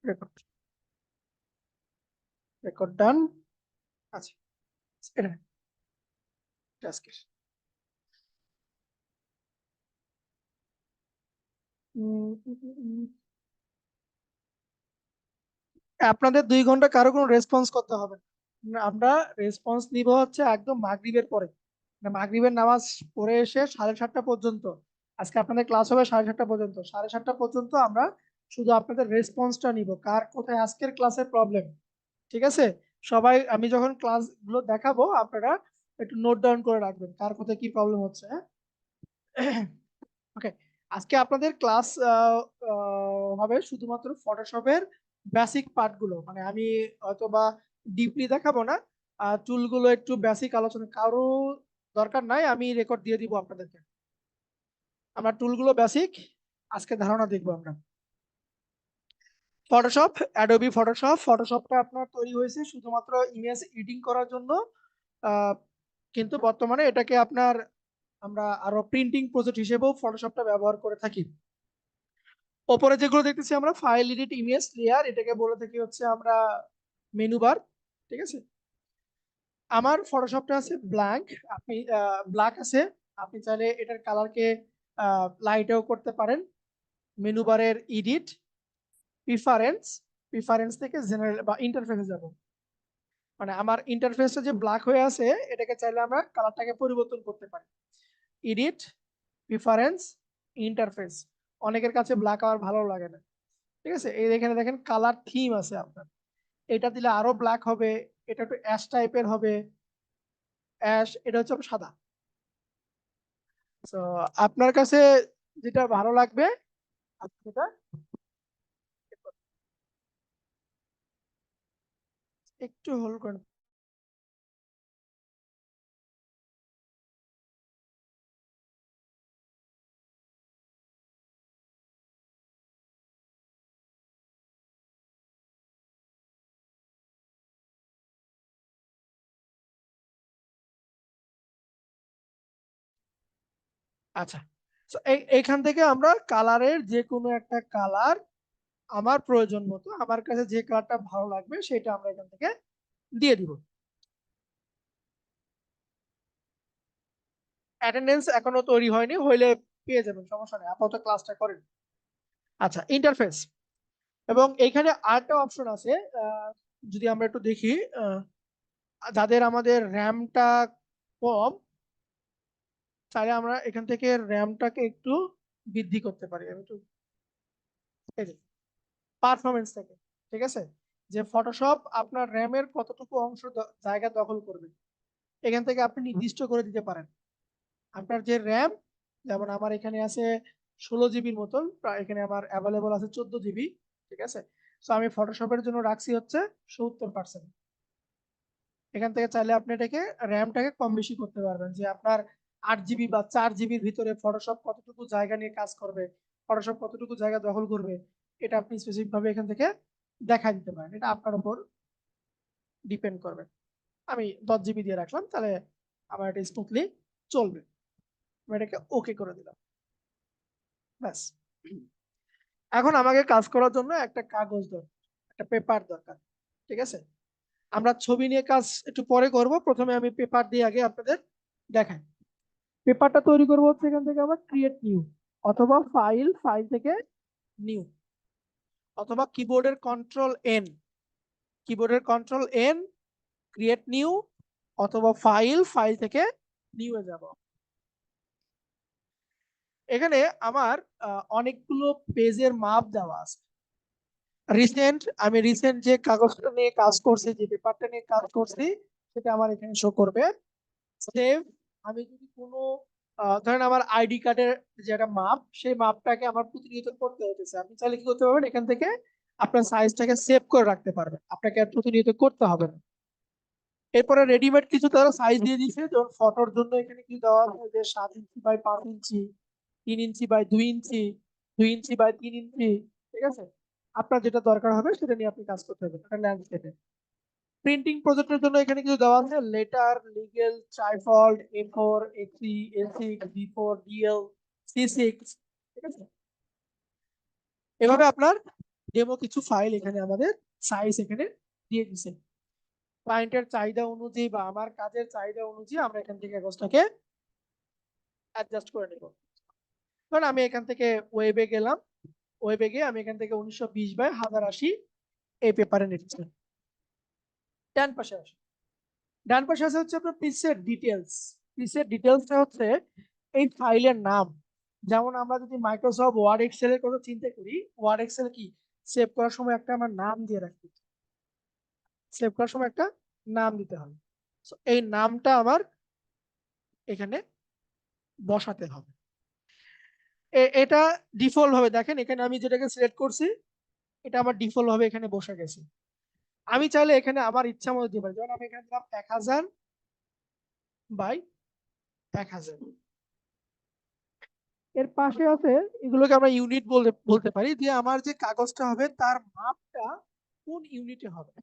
Record record ডান। আচ্ছা, এটা টাস্কের আপনাদের 2 ঘন্টা কারো কোনো রেসপন্স করতে হবে না। আমরা রেসপন্স নিব হচ্ছে একদম মাগরিবের পরে, মানে মাগরিবের নামাজ পড়ে এসে 7:30টা পর্যন্ত। আজকে আপনাদের ক্লাস হবে 7:30টা পর্যন্ত, 7:30টা পর্যন্ত আমরা শুধু আপনাদের রেসপন্সটা নিব, কার কোথায় আজকের ক্লাসের প্রবলেম। ঠিক আছে? সবাই আমি যখন ক্লাসগুলো দেখাবো আপনারা একটু নোট ডাউন করে রাখবেন কার কোথায় কি প্রবলেম হচ্ছে। হ্যাঁ, ওকে। আজকে আপনাদের ক্লাস হবে শুধুমাত্র ফটোশপের বেসিক পার্টগুলো, মানে আমি হয়তো বা ডিপলি দেখাবো না, টুলগুলো একটু বেসিক আলোচনা কারো দরকার নাই, আমি রেকর্ড দিয়ে দিব আপনাদেরকে। আমরা টুলগুলো বেসিক আজকে ধারণা দেখবো আমরা। ফটোশপ, অ্যাডোবি ফটোশপ, ফটোশপটা আপনার তৈরি হয়েছে শুধুমাত্র ইমেজ এডিটিং করার জন্য, আহ, কিন্তু বর্তমানে এটাকে আপনার আমরা আরো প্রিন্টিং প্রজেক্ট হিসেবেও ফটোশপটা ব্যবহার করে থাকি। ওপরে যেগুলো দেখতেছি আমরা ফাইল এডিট ইমেজ লেয়ার, এটাকে বলে থাকি হচ্ছে আমরা মেনু বার। ঠিক আছে? আমার ফটোশপটা আছে ব্ল্যাঙ্ক, আপনি ব্ল্যাক আছে, আপনি চাইলে এটার কালারকে লাইটেও করতে পারেন। মেনু বারের এডিট, প্রিফারেন্স, প্রিফারেন্স থেকে জেনারেল বা ইন্টারফেসে যাব, মানে আমার ইন্টারফেসটা যে ব্ল্যাক হয়ে আছে এটাকে চাইলে আমরা কালারটাকে পরিবর্তন করতে পারি। Edit, preference, interface. অনেকের কাছে ব্ল্যাক আর ভালো লাগে না। ঠিক আছে? এই এখানে দেখেন কালার থিম আছে আপনার, এটা দিলে আরো ব্ল্যাক হবে, এটা একটু অ্যাশ টাইপের হবে, অ্যাশ, এটা হচ্ছে আপনার সাদা। তো আপনার কাছে যেটা ভালো লাগবে আপনি সেটা একটু হোল্ড করেন। আচ্ছা, তো এইখান থেকে আমরা কালারের যে কোনো একটা কালার আমার প্রয়োজন মতো, আমার কাছে যে কালারটা ভালো লাগবে সেটা আমরা এখান থেকে দিয়ে দিব। অ্যাটেন্ডেন্স এখনো তৈরি হয়নি, হইলে পেয়ে যাবেন, সমস্যা নেই, আপাতত ক্লাসটা করেন। আচ্ছা, ইন্টারফেস, এবং এইখানে আরেকটা অপশন আছে, আহ, যদি আমরা একটু দেখি, আহ, যাদের আমাদের র্যামটা কম, তাহলে আমরা এখান থেকে র্যামটাকে একটু বৃদ্ধি করতে পারি। আমি একটু এই যে পারফরমেন্স থেকে, ঠিক আছে, যে ফটোশপ আপনার র্যামের কতটুকু অংশ জায়গা দখল করবে, এখান থেকে আপনি নির্দিষ্ট করে দিতে পারেন। আপনার যে র্যাম, যেমন আমার এখানে আছে 16 জিবির মতন, প্রায় এখানে আমার অ্যাভেলেবল আছে 14 জিবি। ঠিক আছে? তো আমি ফটোশপের জন্য রাখছি হচ্ছে 70%। এখান থেকে চাইলে আপনি এটাকে র্যামটাকে কম বেশি করতে পারবেন, যে আপনার 8 জিবি বা 4 জিবির ভিতরে ফটোশপ কতটুকু জায়গা নিয়ে কাজ করবে, ফটোশপ কতটুকু জায়গা দখল করবে, এটা আপনি স্পেসিফিক ভাবে এখান থেকে দেখা দিতে পারেন, এটা আপনার উপর ডিপেন্ড করবে। আমি 10 জিবি দিয়ে রাখলাম, তাহলে আমার এটা স্মুথলি চলবে। আমি এটাকে ওকে করে দিলাম, ব্যাস। এখন আমাকে কাজ করার জন্য একটা কাগজ দরকার, একটা পেপার দরকার। ঠিক আছে? আমরা ছবি নিয়ে কাজ একটু পরে করব, প্রথমে আমি পেপার দিয়ে আগে আপনাদের দেখাই। পেপারটা তৈরি করবো হচ্ছে এখান থেকে আমরা ক্রিয়েট নিউ, অথবা ফাইল, ফাইল থেকে নিউ, অথবা কিবোর্ডের কন্ট্রোল এন, কিবোর্ডের কন্ট্রোল এন, ক্রিয়েট নিউ, অথবা ফাইল, ফাইল থেকে নিউ এ যাব। এখানে আমার অনেকগুলো পেজের মাপ দেওয়া আছে। আমি রিসেন্ট যে কাগজটা নিয়ে কাজ করছি, যে পেপারটা নিয়ে কাজ করছি, সেটা আমার এখানে শো করবে। সেভ, আমি যদি কোনো ধরেন আমার আইডি কার্ডের যে একটা মাপ, সেই মাপটাকে আমার প্রতিনিয়ত করতে হতেছে, আপনি চাইলে কি করতে পারবেন, এখান থেকে আপনার সাইজটাকে সেভ করে রাখতে পারবেন, আপনাকে আর প্রতিনিয়ত করতে হবে না। এরপরে রেডিমেড কিছু তারা সাইজ দিয়ে দিয়েছে, যেমন ফটোর জন্য এখানে কি দেওয়া আছে যে 7 inch by 5 inch, 3 inch by 2 inch, 2 inch by 3 inch. ঠিক আছে? আপনার যেটা দরকার হবে সেটা নিয়ে আপনি কাজ করতে হবে, এটা ল্যান্ডস্কেপে। প্রিন্টিং প্রজেক্টের জন্য এখানে কিছু দেওয়া আছে, letter, legal, ট্রাইফল্ড, A4, A3, A6, B4, DL, C6। ঠিক আছে? এভাবে আপনার ডেমো কিছু ফাইল এখানে আমাদের সাইজ এখানে দিয়ে দিছে। ক্লায়েন্টের চাহিদা অনুযায়ী বা আমার কাজের চাহিদা অনুযায়ী আমরা এখান থেকে কাগজটাকে অ্যাডজাস্ট করে নেব। কারণ আমি এখান থেকে ওয়েবে গেলাম, ওয়েবে গিয়ে আমি এখান থেকে 1920/1080 এই পেপারে নিচ্ছি। ডান পাশে আসে, ডান পাশে আছে হচ্ছে আপনার পিসের ডিটেলস। পিসের ডিটেলসটা হচ্ছে এই ফাইলের নাম। যেমন আমরা যদি মাইক্রোসফট ওয়ার্ড এক্সেল এর কথা চিন্তা করি, ওয়ার্ড এক্সেল কি সেভ করার সময় একটা আমার নাম দিয়ে রাখি, সেভ করার সময় একটা নাম দিতে হবে। এই নামটা আমার এখানে বসাতে হবে। এটা ডিফল্ট ভাবে দেখেন, এখানে আমি যেটাকে সিলেক্ট করছি এটা আমার ডিফল্ট ভাবে এখানে বসে গেছে। আমি চাইলে এখানে আমার ইচ্ছা মতো দিতে পারি, যেমন আমি এখানে দিলাম 1000/1000। এর পাশে আছে, এগুলোকে আমরা ইউনিট বলতে পারি, যে আমার যে কাগজটা হবে তার মাপটা কোন ইউনিটে হবে।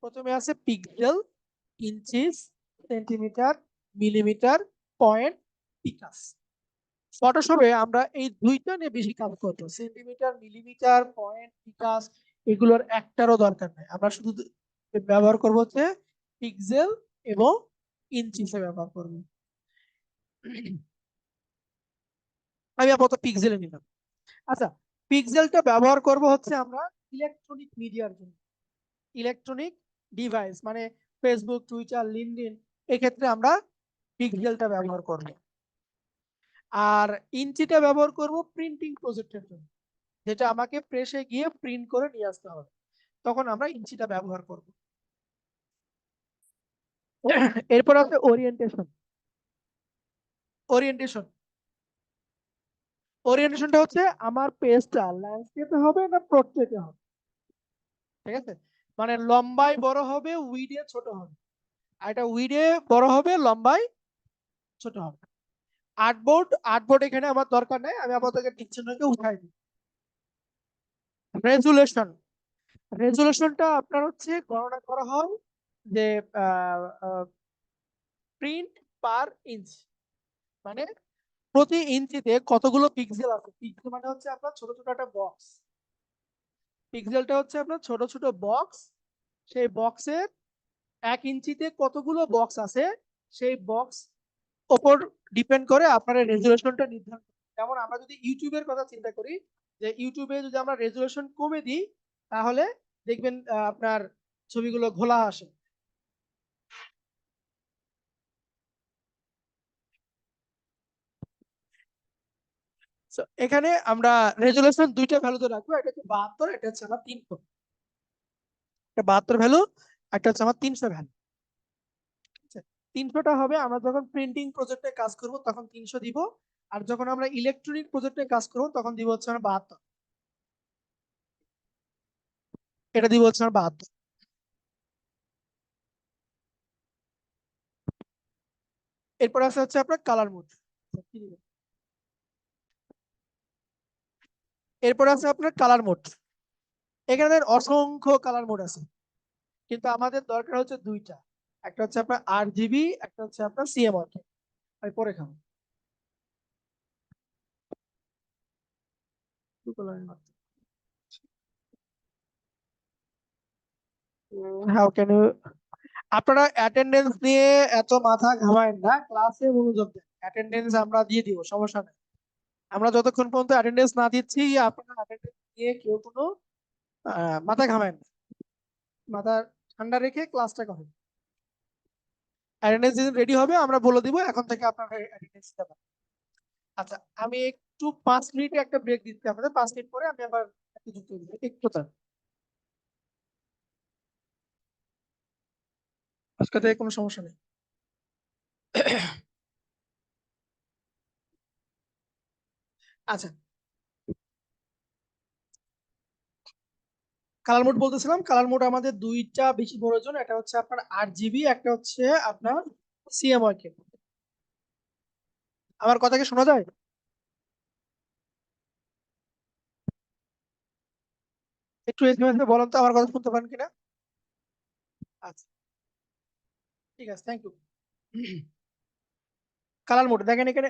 প্রথমে আছে pixel, inches, centimetre, millimetre, point, picas. ফটোশপে আমরা এই দুইটা নিয়ে বেশি কাজ করবো, সেন্টিমিটার, মিলিমিটার, পয়েন্ট, পিকাস, এগুলোর একটারও দরকার নেই। আমরা শুধু ব্যবহার করবো হচ্ছে পিক্সেল এবং ইঞ্চিসে ব্যবহার করবো। আমি আপাতত পিক্সেলে নিলাম। আচ্ছা, পিক্সেলটা ব্যবহার করব হচ্ছে আমরা ইলেকট্রনিক মিডিয়ার জন্য, ইলেকট্রনিক ডিভাইস মানে ফেসবুক, টুইটার, লিঙ্কডইন, এক্ষেত্রে আমরা পিক্সেলটা ব্যবহার করব। আর ইঞ্চিটা ব্যবহার করব প্রিন্টিং প্রজেক্টের জন্য, যেটা আমাকে প্রেসে গিয়ে প্রিন্ট করে নিয়ে আসতে হবে, তখন আমরা ইঞ্চিটা ব্যবহার করব। এরপর আছে ওরিয়েন্টেশন। ওরিয়েন্টেশন ওরিয়েন্টেশনটা হচ্ছে আমার পেজটা ল্যান্ডস্কেপে হবে না পোর্ট্রেটে হবে, ঠিক আছে? মানে লম্বায় বড় হবে, উইডে ছোট হবে। আর এটা উইডে বড় হবে, লম্বায় ছোট হবে। আর্টবোর্ড এখানে আমার দরকার নেই, আমি আপনাদেরকে ডিকশনারিকে উঠাই দিই। রেজুলেশন, রেজুলেশনটা আপনার হচ্ছে গণনা করা হয় যে প্রিন্ট পার ইঞ্চ, মানে প্রতি ইঞ্চিতে কতগুলো পিক্সেল আছে। পিক্সেল মানে হচ্ছে আপনার ছোট ছোট একটা বক্স, পিক্সেলটা হচ্ছে আপনার ছোট ছোট বক্স। সেই বক্সের 1 ইঞ্চিতে কতগুলো বক্স আছে, সেই বক্স ওপর ডিপেন্ড করে আপনার রেজুলেশনটা নির্ধারণ করে। যেমন আমরা যদি ইউটিউবের কথা চিন্তা করি, যে ইউটিউবে যদি আমরা রেজুলেশন কমে দিই তাহলে দেখবেন আপনার ছবিগুলো ঘোলা আসে। So, এখানে আমরা রেজুলেশন দুইটা ভ্যালুতে রাখবো, এটা হচ্ছে 72, এটা হচ্ছে আমার 300। এটা 72 ভ্যালু, একটা হচ্ছে আমার 300 ভ্যালু। 300টা হবে আমরা যখন প্রিন্টিং প্রজেক্টে কাজ করব তখন 300 দিব, আর যখন আমরা ইলেকট্রনিক প্রজেক্টে কাজ করব তখন দিব হচ্ছে আমরা 72। এটা দিব হচ্ছে আমরা 72। এরপর আছে হচ্ছে আপনার কালার মোড। এরপর আছে আপনার কালার মোড। এখানে অসংখ্য কালার মোড আছে, কিন্তু আমাদের দরকার হচ্ছে দুইটা, একটা হচ্ছে আপনার RGB, একটা হচ্ছে আপনার CMYK। আমি পরে খাবো। হাউ ক্যান ইউ, আপনারা অ্যাটেন্ডেন্স নিয়ে এত মাথা ঘামায়েন না, ক্লাসে মনোযোগ দেন। অ্যাটেন্ডেন্স আমরা দিয়ে দিব, সমস্যা নেই। আমরা যতক্ষণ পর্যন্ত অ্যাটেন্ডেন্স না দিচ্ছি আপনারা অ্যাটেন্ডেন্স নিয়ে কেউ কোনো মাথা ঘামায়েন না। মাথা ঠান্ডা রেখে ক্লাসটা করেন। অ্যাটেন্ডেন্স যেদিন রেডি হবে আমরা বলে দিব, এখন থেকে আপনারা অ্যাটেন্ডেন্স দেবেন। আচ্ছা, আমি একটু 5 মিনিটে একটা ব্রেক দিচ্ছি আপনাদের, 5 মিনিট পরে আমি আবার একটু যুক্ত দিব একটু। আজকে থেকে কোনো সমস্যা নেই। আচ্ছা, কালার মোড বলতেছিলাম, কালার মোড আমাদের দুইটা বেশি প্রয়োজন, একটা হচ্ছে আপনার RGB, একটা হচ্ছে আপনার CMYK। আমার কথা কি শোনা যায়? একটু এসএমএস এ বলেন তো আমার কথা শুনতে পারেন কিনা। আচ্ছা, ঠিক আছে, থ্যাংক ইউ। কালার মোড দেখেন এখানে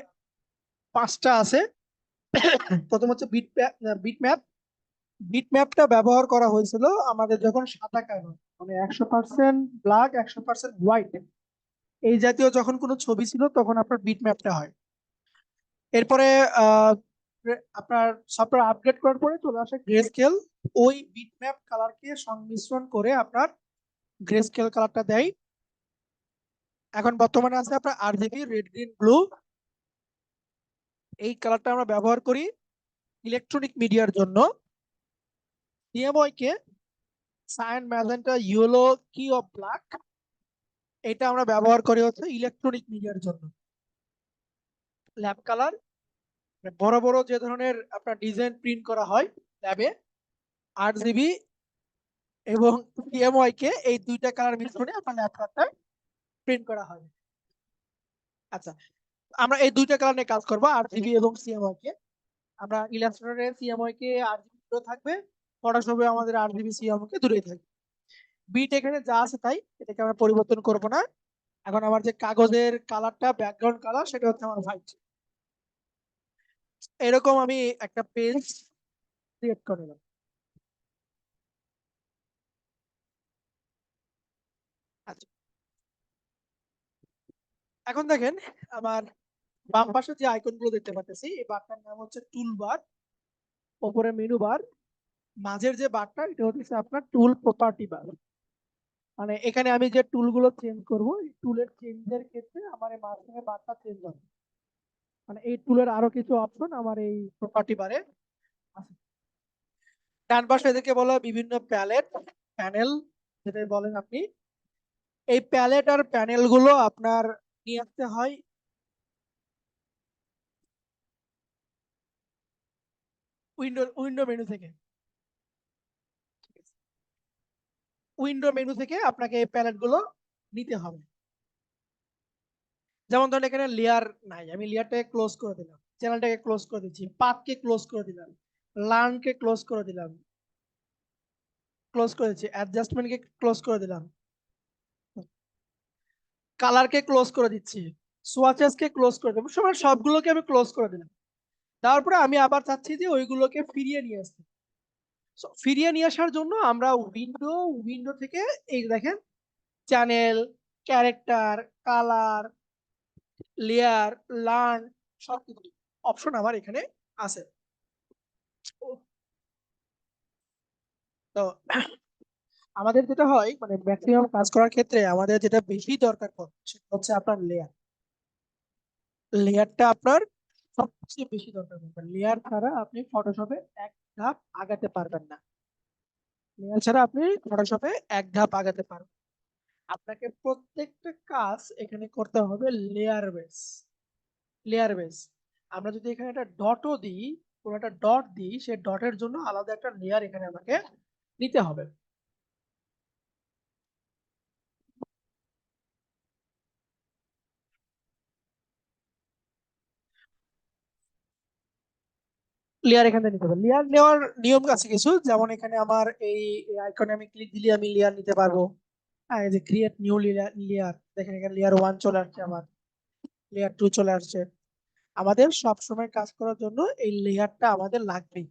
5টা আছে। প্রথম হচ্ছে বিট ম্যাপ, বিটম্যাপটা ব্যবহার করা হয়েছিল আমাদের যখন সাদা কালো, মানে 100% ব্ল্যাক 100% হোয়াইট, এই জাতীয় যখন কোনো ছবি ছিল তখন আপনার বিটম্যাপটা হয়। এরপরে আহ আপনার সফটওয়্যার আপগ্রেড করার পরে চলে আসে গ্রে স্কেল। ওই বিটম্যাপ কালারকে সংমিশ্রণ করে আপনার গ্রে স্কেল কালারটা দেয়। এখন বর্তমানে আছে আপনার আরজিবি, রেড, গ্রিন, ব্লু। এই কালারটা আমরা ব্যবহার করি ইলেকট্রনিক মিডিয়ার জন্য। সিএমওয়াই কে সায়ান, ম্যাজেন্টা, ইয়েলো, কি অফ ব্ল্যাক, এটা আমরা ব্যবহার করি হচ্ছে ইলেকট্রনিক মিডিয়ার জন্য। ল্যাব কালার, বড় বড় যে ধরনের আপনার ডিজাইন প্রিন্ট করা হয় ল্যাবে, আরজিবি এবং সিএমওয়াই কে এই দুইটা কালার মিশ্রণে আপনার ল্যাব কালারটা প্রিন্ট করা হয়। আচ্ছা, আমরা এই দুইটা কালার নিয়ে কাজ করবো, আরজিবি এবং সিএমওয়াই কে। আমরা ইলাস্ট্রেটরে সিএমওয়াই কে আরজিবি দুটো থাকবে, ফটোশপে আমাদের আরজিবি সিএমওয়াই কে দুটোই থাকবে। বিট এখানে যা আছে তাই, এটাকে আমরা পরিবর্তন করব না। এখন আমার যে কাগজের কালারটা, ব্যাকগ্রাউন্ড কালার, সেটা হচ্ছে আমার হোয়াইট। এরকম আমি একটা পেজ ক্রিয়েট করে নিলাম। আচ্ছা, এখন দেখেন আমার বাম পাশে যে আইকন গুলো দেখতে পাচ্ছি, এই বারটার নাম হচ্ছে টুল বার, উপরে মেনু বার, মাঝের যে বারটা এটা হচ্ছে আপনার টুল প্রপার্টি বার। মানে এখানে আমি যে টুল গুলো চেঞ্জ করবো, এই টুলের চেঞ্জের ক্ষেত্রে আমার এই মাঝখানে বারটা চেঞ্জ হবে। মানে এই টুলের আরো কিছু অপশন আমার এই প্রপার্টি বারে আছে। ডান পাশে এদেরকে বলা হয় বিভিন্ন প্যালেট, প্যানেল যেটা বলেন আপনি। এই প্যালেট আর প্যানেল গুলো আপনার নিয়ে আসতে হয় উইন্ডো উইন্ডো মেনু থেকে। উইন্ডো মেনু থেকে আপনাকে এই প্যালেট গুলো নিতে হবে। যেমন ধরেন এখানে লেয়ার নাই, আমি লেয়ারটাকে ক্লোজ করে দিলাম, চ্যানেলটাকে ক্লোজ করে দিচ্ছি, পাথকে ক্লোজ করে দিলাম, লার্নকে ক্লোজ করে দিলাম, ক্লোজ করে দিচ্ছি, অ্যাডজাস্টমেন্টকে ক্লোজ করে দিলাম, কালারকে ক্লোজ করে দিচ্ছি, সোয়াচেসকে ক্লোজ করে দেবো, সবার সবগুলোকে আমি ক্লোজ করে দিলাম। তারপরে আমি আবার চাচ্ছি যে ওইগুলোকে ফিরিয়ে নিয়ে আসতে। So, ফিরিয়ে নিয়ে আসার জন্য আমরা উইন্ডো উইন্ডো থেকে এই দেখেন channel, character, colour, layer, learn, সবকিছু অপশন আমার এখানে আছে। তো আমাদের যেটা হয়, মানে ম্যাক্সিমাম কাজ করার ক্ষেত্রে আমাদের যেটা বেশি দরকার পড়ে সেটা হচ্ছে আপনার লেয়ার। লেয়ারটা আপনার সবচেয়ে বেশি দরকার পড়বে। লেয়ার ছাড়া আপনি ফটোশপে এক ধাপ আগাতে পারবেন না। লেয়ার ছাড়া আপনি ফটোশপে এক ধাপ আগাতে পারবেন। আপনাকে প্রত্যেকটা কাজ এখানে করতে হবে লেয়ার বেস। লেয়ার বেস, আমরা যদি এখানে একটা ডটও দিই, কোনো একটা ডট দিই, সেই ডটের জন্য আলাদা একটা লেয়ার এখানে আমাকে নিতে হবে। লেয়ার এখানে নিতে হবে। লেয়ার নেওয়ার নিয়ম আছে কিছু, যেমন এখানে আমার এই আইকনে আমি ক্লিক দিলে আমি লেয়ার নিতে পারবো। হ্যাঁ, এই যে ক্রিয়েট নিউ লেয়ার, লেয়ার দেখেন এখানে লেয়ার 1 চলে আসছে, আমার লেয়ার 2 চলে আসছে। আমাদের সব সময় কাজ করার জন্য এই লেয়ারটা আমাদের লাগবেই।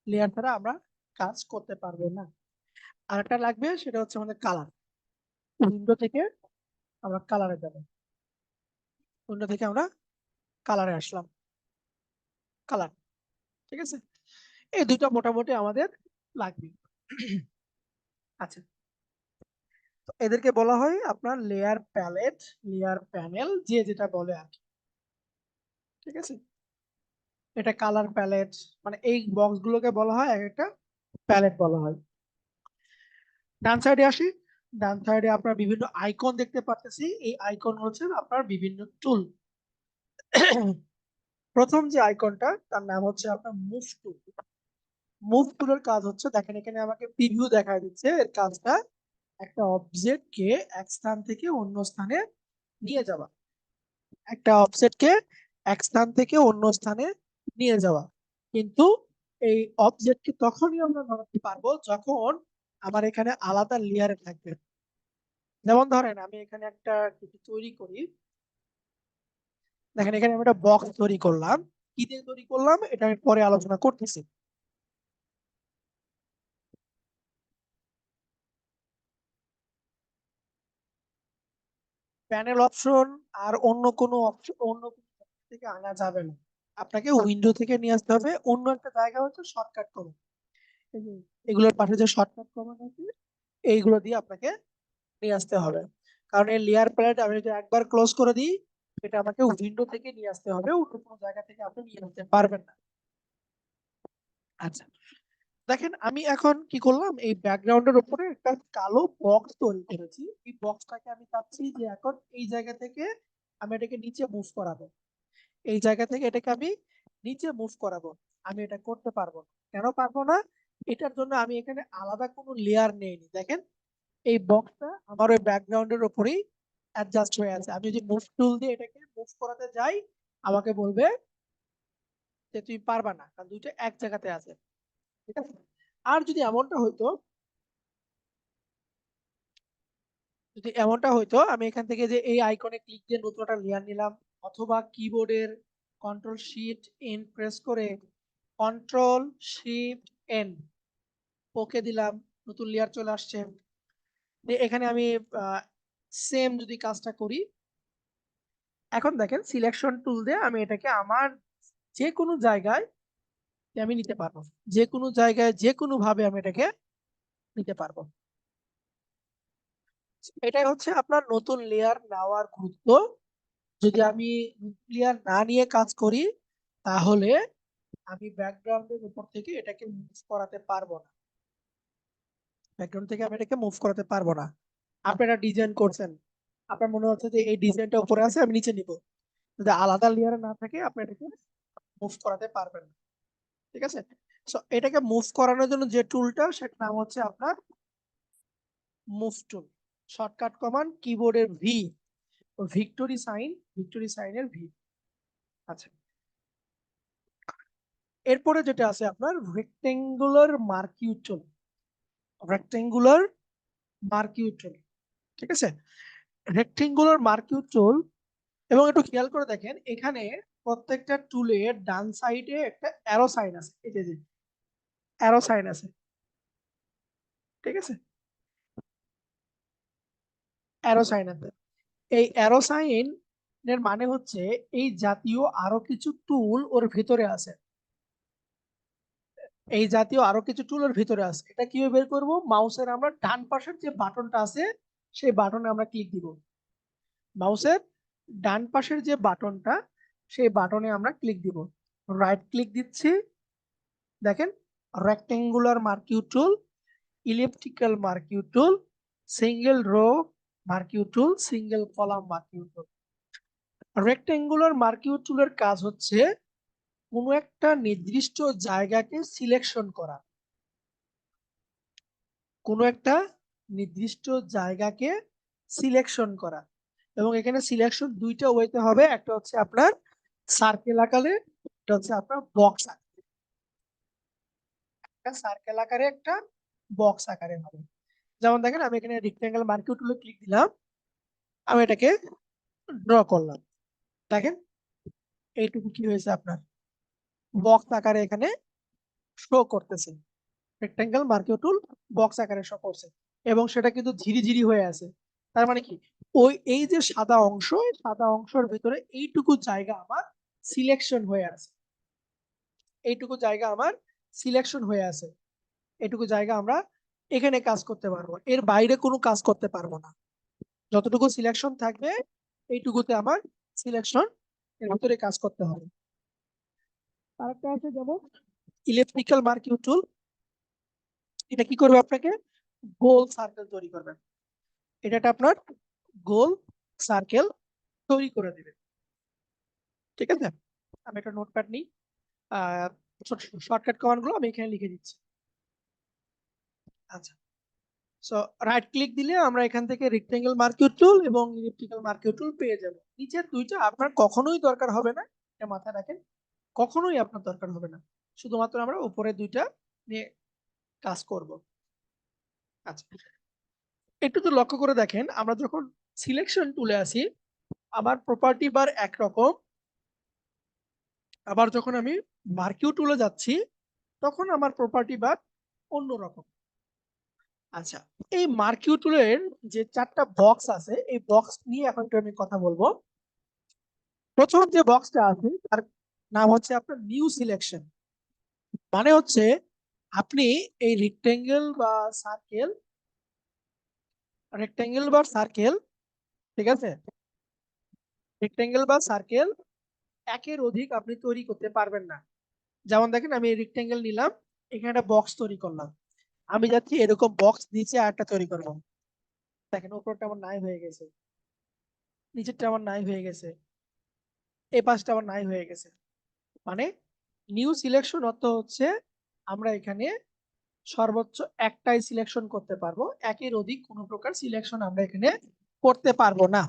লেয়ার ছাড়া আমরা কাজ করতে পারবো না। আর একটা লাগবে, সেটা হচ্ছে আমাদের কালার। উইন্ডো থেকে আমরা কালারে যাবো, উইন্ডো থেকে আমরা কালারে আসলাম, কালার। ঠিক আছে, এই দুটো মোটামুটি আমাদের লাগবে। আচ্ছা, তো এদেরকে বলা হয় আপনার লেয়ার প্যালেট, লেয়ার প্যানেল, যে যেটা বলে আর কি। ঠিক আছে, এটা কালার প্যালেট, মানে এই বক্স গুলোকে বলা হয় এক একটা প্যালেট বলা হয়। ডান সাইডে আসি। ডান সাইডে আপনার বিভিন্ন আইকন দেখতে পাচ্ছি, এই আইকন হচ্ছে আপনার বিভিন্ন টুল। প্রথম যে আইকনটা তার নাম হচ্ছে আপনার মুভ টুল। মুভ টুলের কাজ হচ্ছে, দেখেন এখানে আমাকে প্রিভিউ দেখা দিচ্ছে, এর কাজটা একটা অবজেক্টকে এক স্থান থেকে অন্য স্থানে নিয়ে যাওয়া। একটা অবজেক্টকে এক স্থান থেকে অন্য স্থানে নিয়ে যাওয়া। কিন্তু এই অবজেক্টকে তখনই আমরা ধরতে পারবো যখন আমার এখানে আলাদা লেয়ারে থাকবে। যেমন ধরেন আমি এখানে একটা কিছু তৈরি করি, দেখেন এখানে আমি একটা বক্স তৈরি করলাম। কি দিয়ে তৈরি করলাম এটা আমি পরে আলোচনা করতেছি। প্যানেল অপশন আর অন্য কোনো অপশন অন্য কোনো জায়গা থেকে আনা যাবে না, আপনাকে উইন্ডো থেকে নিয়ে আসতে হবে। অন্য একটা জায়গা হচ্ছে শর্টকাট কমান্ড, এগুলোর পাশে যে শর্টকাট কমান্ড আছে এইগুলো দিয়ে আপনাকে নিয়ে আসতে হবে। কারণ এই লেয়ার প্যালেট আমি যদি একবার ক্লোজ করে দিই, এটা আমাকে উইন্ডো থেকে নিয়ে আসতে হবে, অন্য কোনো জায়গা থেকে আপনি নিয়ে আসতে পারবেন না। আচ্ছা, দেখেন আমি এখন কি করলাম, এই ব্যাকগ্রাউন্ডের উপরে একটা কালো বক্স তৈরি করেছি। এই বক্সটাকে আমি চাচ্ছি যে এখন এই জায়গা থেকে আমি এটাকে নিচে মুভ করাবো, এই জায়গা থেকে এটাকে আমি নিচে মুভ করাবো। আমি এটা করতে পারবো না। কেন পারবো না? এটার জন্য আমি এখানে আলাদা কোনো লেয়ার নেইনি। দেখেন এই বক্সটা আমার ওই ব্যাকগ্রাউন্ডের উপরেই অ্যাডজাস্ট হয়ে আছে। আমি যদি মুভ টুল দিয়ে এটাকে মুভ করাতে যাই, আমাকে বলবে যে তুমি পারবা না, কারণ দুইটা এক জায়গাতে আছে। ঠিক আছে, আর যদি এমনটা হইতো আমি এখান থেকে যে এই আইকনে ক্লিক দিয়ে নতুন একটা লেয়ার নিলাম, অথবা কিবোর্ডের কন্ট্রোল শিফট এন প্রেস করে কন্ট্রোল শিফট এন ওকে দিলাম, নতুন লেয়ার চলে আসছে। এখানে আমি সেম যদি কাজটা করি, এখন দেখেন সিলেকশন টুল দিয়ে আমি এটাকে আমার যে কোনো জায়গায় আমি নিতে পারবো, যে কোনো জায়গায় যে কোনো ভাবে আমি এটাকে নিতে পারবো। এটাই হচ্ছে আপনার নতুন লেয়ার নেওয়ার গুরুত্ব। যদি আমি লেয়ার না নিয়ে কাজ করি, তাহলে আমি ব্যাকগ্রাউন্ডের উপর থেকে এটাকে মুভ করাতে পারবো না, ব্যাকগ্রাউন্ড থেকে আমি এটাকে মুভ করাতে পারবো না। আপনারা ডিজাইন করছেন, আপনার মনে হচ্ছে যে এই ডিজাইনটা উপরে আছে আমি নিচে নিব, যদি আলাদা লেয়ার না থাকে আপনি এটাকে মুভ করাতে পারবেন না। ঠিক আছে, সো এটাকে মুভ করানোর জন্য যে টুলটা সেটার নাম হচ্ছে আপনার মুভ টুল। শর্টকাট কমান্ড কিবোর্ডের ভি, ভিক্টোরি সাইনের ভি। আচ্ছা, এরপরে যেটা আছে আপনার রেক্টেঙ্গুলার মার্কিউ টুল, রেক্টেঙ্গুলার মার্কিউ টুল। ঠিক আছে, রেক্টেঙ্গুলার মার্কিউ টুল, এবং একটু খেয়াল করে দেখেন এখানে প্রত্যেকটা টুলের ডান সাইডে একটা অ্যারো সাইন আছে, এই যে অ্যারো সাইন আছে। ঠিক আছে, অ্যারো সাইন আছে। এই অ্যারো সাইন এর মানে হচ্ছে এই জাতীয় আরো কিছু টুল ওর ভিতরে আছে, এই জাতীয় আরো কিছু টুল ওর ভিতরে আছে। এটা কিভাবে বের করবো? মাউসের আমরা ডান পাশের যে বাটনটা আছে সেই বাটনে আমরা ক্লিক দিব, মাউসের ডান পাশের যে বাটনটা সেই বাটনে আমরা ক্লিক দিব, রাইট ক্লিক দিচ্ছি, দেখেন রেক্টেঙ্গুলার মার্কিউ টুল, ইলিপ্টিক্যাল মার্কিউ টুল, সিঙ্গেল রো মার্কিউ টুল, সিঙ্গেল কলাম মার্কিউ টুল। রেক্টেঙ্গুলার মার্কিউ টুলের কাজ হচ্ছে কোনো একটা নির্দিষ্ট জায়গাকে সিলেকশন করা, কোনো একটা নির্দিষ্ট জায়গাকে সিলেকশন করা। এবং এখানে সিলেকশন দুইটা ওয়েতে হবে, একটা হচ্ছে আপনার সার্কেল আকারে, একটা হচ্ছে আপনার বক্স আকারে, একটা সার্কেল আকারে একটা বক্স আকারে হবে। যেমন দেখেন আমি এখানে রেক্টেঙ্গেল মার্কিউ টুলে ক্লিক দিলাম, আমি এটাকে ড্র করলাম, দেখেন এইটুকু কি হয়েছে আপনার বক্স আকারে এখানে শো করতেছে, রেক্টেঙ্গেল মার্কিউ টুল বক্স আকারে শো করছে, এবং সেটা কিন্তু ঝিরিঝিরি হয়ে আছে। তার মানে কি, ওই এই যে সাদা অংশ, এই সাদা অংশের ভিতরে এইটুকু জায়গা আমার সিলেকশন হয়ে আছে, এইটুকু জায়গা আমার সিলেকশন হয়ে আছে, এইটুকু জায়গা আমরা এখানে কাজ করতে পারবো, এর বাইরে কোনো কাজ করতে পারবো না। যতটুকু সিলেকশন থাকবে এইটুকুতে আমার সিলেকশন এর ভিতরে কাজ করতে হবে। আরেকটা আছে যেমন ইলেকট্রিক্যাল মার্কিউ টুল, এটা কি করবে আপনাকে গোল সার্কেল তৈরি করবে, এটা আপনার গোল সার্কেল তৈরি করে দিবে। ঠিক আছে, আমি একটা নোটপ্যাড নিই, আহ শর্টকাট কমান্ড গুলো আমি এখানে লিখে দিচ্ছি। আচ্ছা, সো রাইট ক্লিক দিলে আমরা এখান থেকে রেক্টেঙ্গেল মার্কিউ টুল এবং ইলিপ্টিক্যাল মার্কিউ টুল পেয়ে যাব। নিচের দুইটা আপনার কখনোই দরকার হবে না, এটা মাথায় রাখেন, কখনোই আপনার দরকার হবে না, শুধুমাত্র আমরা উপরের দুইটা নিয়ে কাজ করব। আচ্ছা, একটু তো লক্ষ্য করে দেখেন আমরা যখন সিলেকশন টুলে আসি আমার প্রপার্টি বার একরকম, আবার যখন আমি মার্কিউ টুলে যাচ্ছি তখন আমার প্রপার্টি বার অন্যরকম। আচ্ছা, এই মার্কিউ টুলের যে 4টা বক্স আছে এই বক্স নিয়ে এখন একটু আমি কথা বলবো। প্রথম যে বক্সটা আছে তার নাম হচ্ছে আপনার নিউ সিলেকশন। মানে হচ্ছে আপনি এই রেক্টেঙ্গেল বা সার্কেল, ঠিক আছে, রেক্টেঙ্গেল বা সার্কেল একের অধিক আপনি তৈরি করতে পারবেন না। যেমন দেখেন আমি রেক্টেঙ্গেল নিলাম, এখানে একটা বক্স তৈরি করলাম, আমি যাচ্ছি এরকম বক্স নিচে আরেকটা তৈরি করবো। দেখেন উপরটা আমার নাই হয়ে গেছে, নিচেরটা আমার নাই হয়ে গেছে, এই পাশটা আমার নাই হয়ে গেছে। মানে নিউ সিলেকশন অর্থ হচ্ছে আমরা এখানে সর্বোচ্চ একটাই সিলেকশন করতে পারবো, একের অধিক কোনো প্রকার সিলেকশন আমরা এখানে করতে পারবো না।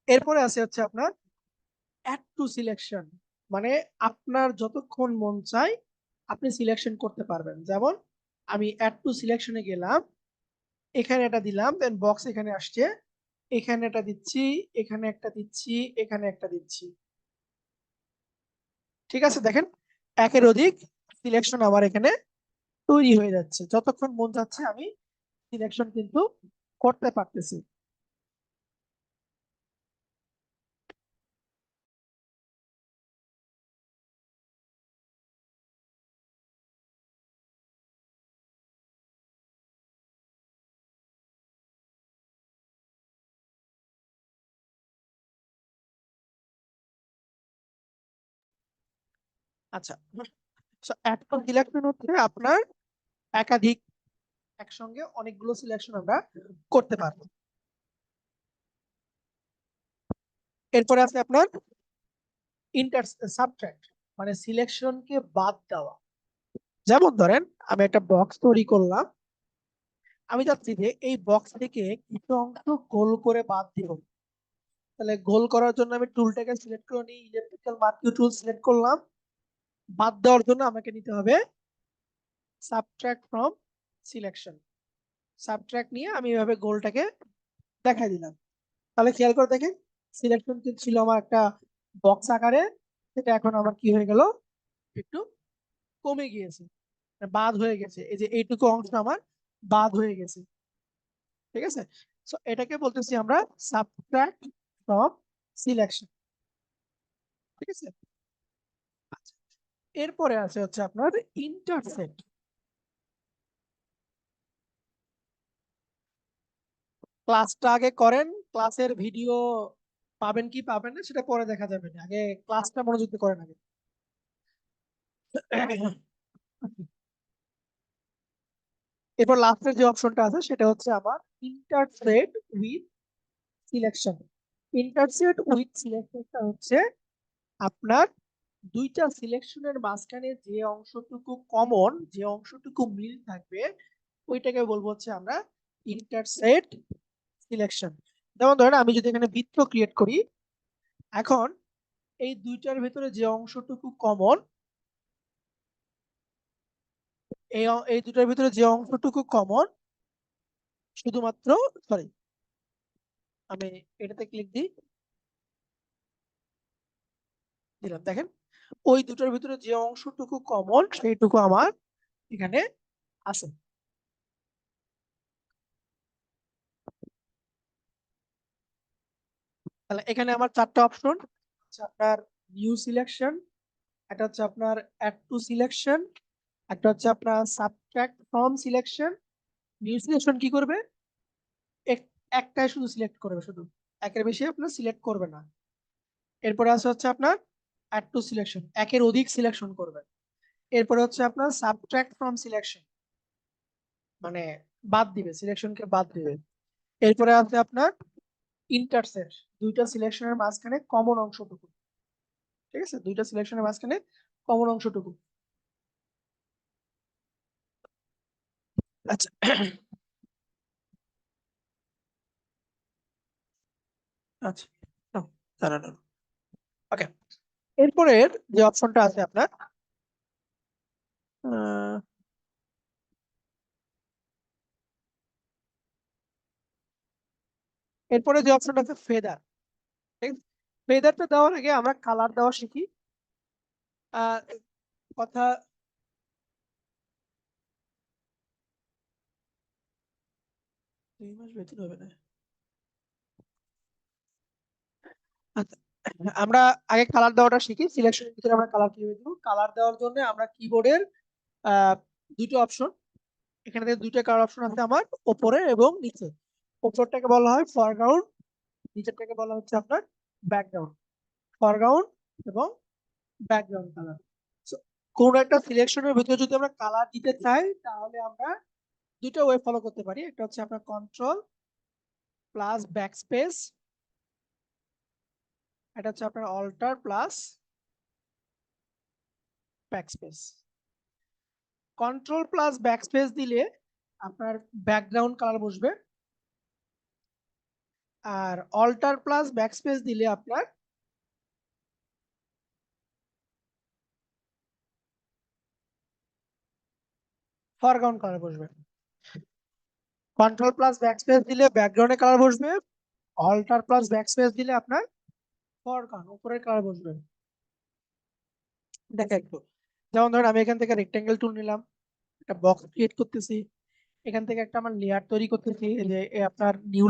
এরপরে আছে হচ্ছে আপনার অ্যাড টু সিলেকশন। মানে আপনার যতক্ষণ মন চায় আপনি সিলেকশন করতে পারবেন। যেমন আমি অ্যাড টু সিলেকশনে গেলাম, এখানে এটা দিলাম, দেন বক্স এখানে আসছে, এখানে এটা দিচ্ছি, এখানে একটা দিচ্ছি, এখানে একটা দিচ্ছি। ঠিক আছে, দেখেন একের অধিক সিলেকশন আমার এখানে তৈরি হয়ে যাচ্ছে, যতক্ষণ মন চাচ্ছে আমি সিলেকশন কিন্তু করতে পারতেছি। আচ্ছা, অ্যাড টু সিলেকশন হচ্ছে আপনার একাধিক, একসঙ্গে অনেকগুলো সিলেকশন আমরা করতে পারবো। এরপরে আছে আপনার ইন্টার সাবট্রাক্ট, মানে সিলেকশনকে বাদ দেওয়া। যেমন ধরেন আমি একটা বক্স তৈরি করলাম, আমি চাচ্ছি যে এই বক্স থেকে কিছু অংশ গোল করে বাদ দিব। তাহলে গোল করার জন্য আমি টুলটাকে সিলেক্ট করে নিই, ইলেকট্রিক্যাল মার্কিউ টুল সিলেক্ট করলাম। বাদ দেওয়ার জন্য আমাকে নিতে হবে সাবট্রাক্ট ফ্রম সিলেকশন। সাবট্রাক্ট নিয়ে আমি এভাবে গোলটাকে দেখাই দিলাম। তাহলে খেয়াল করে দেখেন সিলেকশন কিন্তু ছিল আমার একটা বক্স আকারে, সেটা এখন আমার কি হয়ে গেল, একটু কমে গিয়েছে, মানে বাদ হয়ে গেছে। এই যে এইটুকু অংশ আমার বাদ হয়ে গেছে। ঠিক আছে, সো এটাকে বলতেছি আমরা সাবট্রাক্ট ফ্রম সিলেকশন। ঠিক আছে, আচ্ছা, এরপরে আছে হচ্ছে আপনার ইন্টারসেক্ট। ক্লাসটা আগে করেন, ক্লাসের ভিডিও পাবেন কি পাবেন না সেটা পরে দেখা যাবে না, আগে ক্লাসটা মনোযোগ দিয়ে করেন আগে। এরপর লাস্টের যে অপশনটা আছে সেটা হচ্ছে আমার intersect with selection. Intersect with সিলেকশনটা হচ্ছে আপনার দুইটা সিলেকশনের মাঝখানে যে অংশটুকু কমন, যে অংশটুকু মিল থাকবে ওইটাকে বলবো হচ্ছে আমরা ইন্টারসেট সিলেকশন। যেমন ধরেন আমি যদি এখানে বৃত্ত ক্রিয়েট করি, এখন এই দুইটার ভিতরে যে অংশটুকু কমন, এই দুটার ভিতরে যে অংশটুকু কমন শুধুমাত্র, সরি, আমি এটাতে ক্লিক দিলাম, দেখেন ওই দুটোর ভিতরে যে অংশটুকু কমন সেইটুকু আমার এখানে আছে। তাহলে এখানে আমার 4টা অপশন হচ্ছে আপনার নিউ সিলেকশন, একটা হচ্ছে আপনার অ্যাড টু সিলেকশন, একটা হচ্ছে আপনার subtract from selection. New selection কি করবে, একটাই শুধু সিলেক্ট করবে, শুধু একের বেশি আপনার সিলেক্ট করবে না। এরপরে আছে হচ্ছে আপনার অ্যাড টু সিলেকশন, একের অধিক সিলেকশন করবে। এরপরে হচ্ছে আপনার সাবট্রাক্ট ফ্রম সিলেকশন, মানে বাদ দিবে, সিলেকশনকে বাদ দিবে। এরপরে আছে আপনার ইন্টারসেক্ট, দুইটা সিলেকশনের মাঝখানে কমন অংশটুকু। ঠিক আছে, দুইটা সিলেকশনের মাঝখানে কমন অংশটুকু। আচ্ছা, আচ্ছা, দাঁড়ান, ওকে। এরপরের যে অপশনটা আছে আপনার, আহ, এরপরে যে অপশনটা আছে ফেদার। ফেদারটা দেওয়ার আগে আমরা কালার দেওয়া শিখি। আহ, কথা 2 মাস বেতন হবে না। আচ্ছা, আমরা আগে কালার দেওয়াটা শিখি। সিলেকশনের ভিতরে আমরা কালার কিভাবে দিব। কালার দেওয়ার জন্য আমরা কিবোর্ডের দুটো অপশন, এখানে থেকে দুইটা কালার অপশন আছে আমার, উপরে এবং নিচে। উপরটাকে বলা হয় ফরগ্রাউন্ড, নিচেরটাকে বলা হচ্ছে আপনার ব্যাকগ্রাউন্ড। ফরগ্রাউন্ড এবং ব্যাকগ্রাউন্ড কালার। কোন একটা সিলেকশনের ভিতরে যদি আমরা কালার দিতে চাই, তাহলে আমরা দুটো ওয়ে ফলো করতে পারি। একটা হচ্ছে আপনার কন্ট্রোল প্লাস ব্যাকস্পেস, এটা হচ্ছে আপনার alt plus backspace. Control plus backspace দিলে আপনার ব্যাকগ্রাউন্ড কালার বসবে, আর অল্টার প্লাস ব্যাকস্পেস দিলে আপনার ফরগ্রাউন্ড কালার বসবে। কন্ট্রোল প্লাস ব্যাকস্পেস দিলে ব্যাকগ্রাউন্ডের কালার বসবে, অল্টার প্লাস ব্যাকস্পেস দিলে আপনার ফরগ্রাউন্ড উপরের কালার বসবে। দেখে একটু, যেমন ধরেন আমি এখান থেকে রেক্টেঙ্গেল টুল নিলাম, একটা বক্স ক্রিয়েট করতেছি, এখান থেকে একটা আমার লেয়ার তৈরি করতেছি, এই যে আপনার নিউ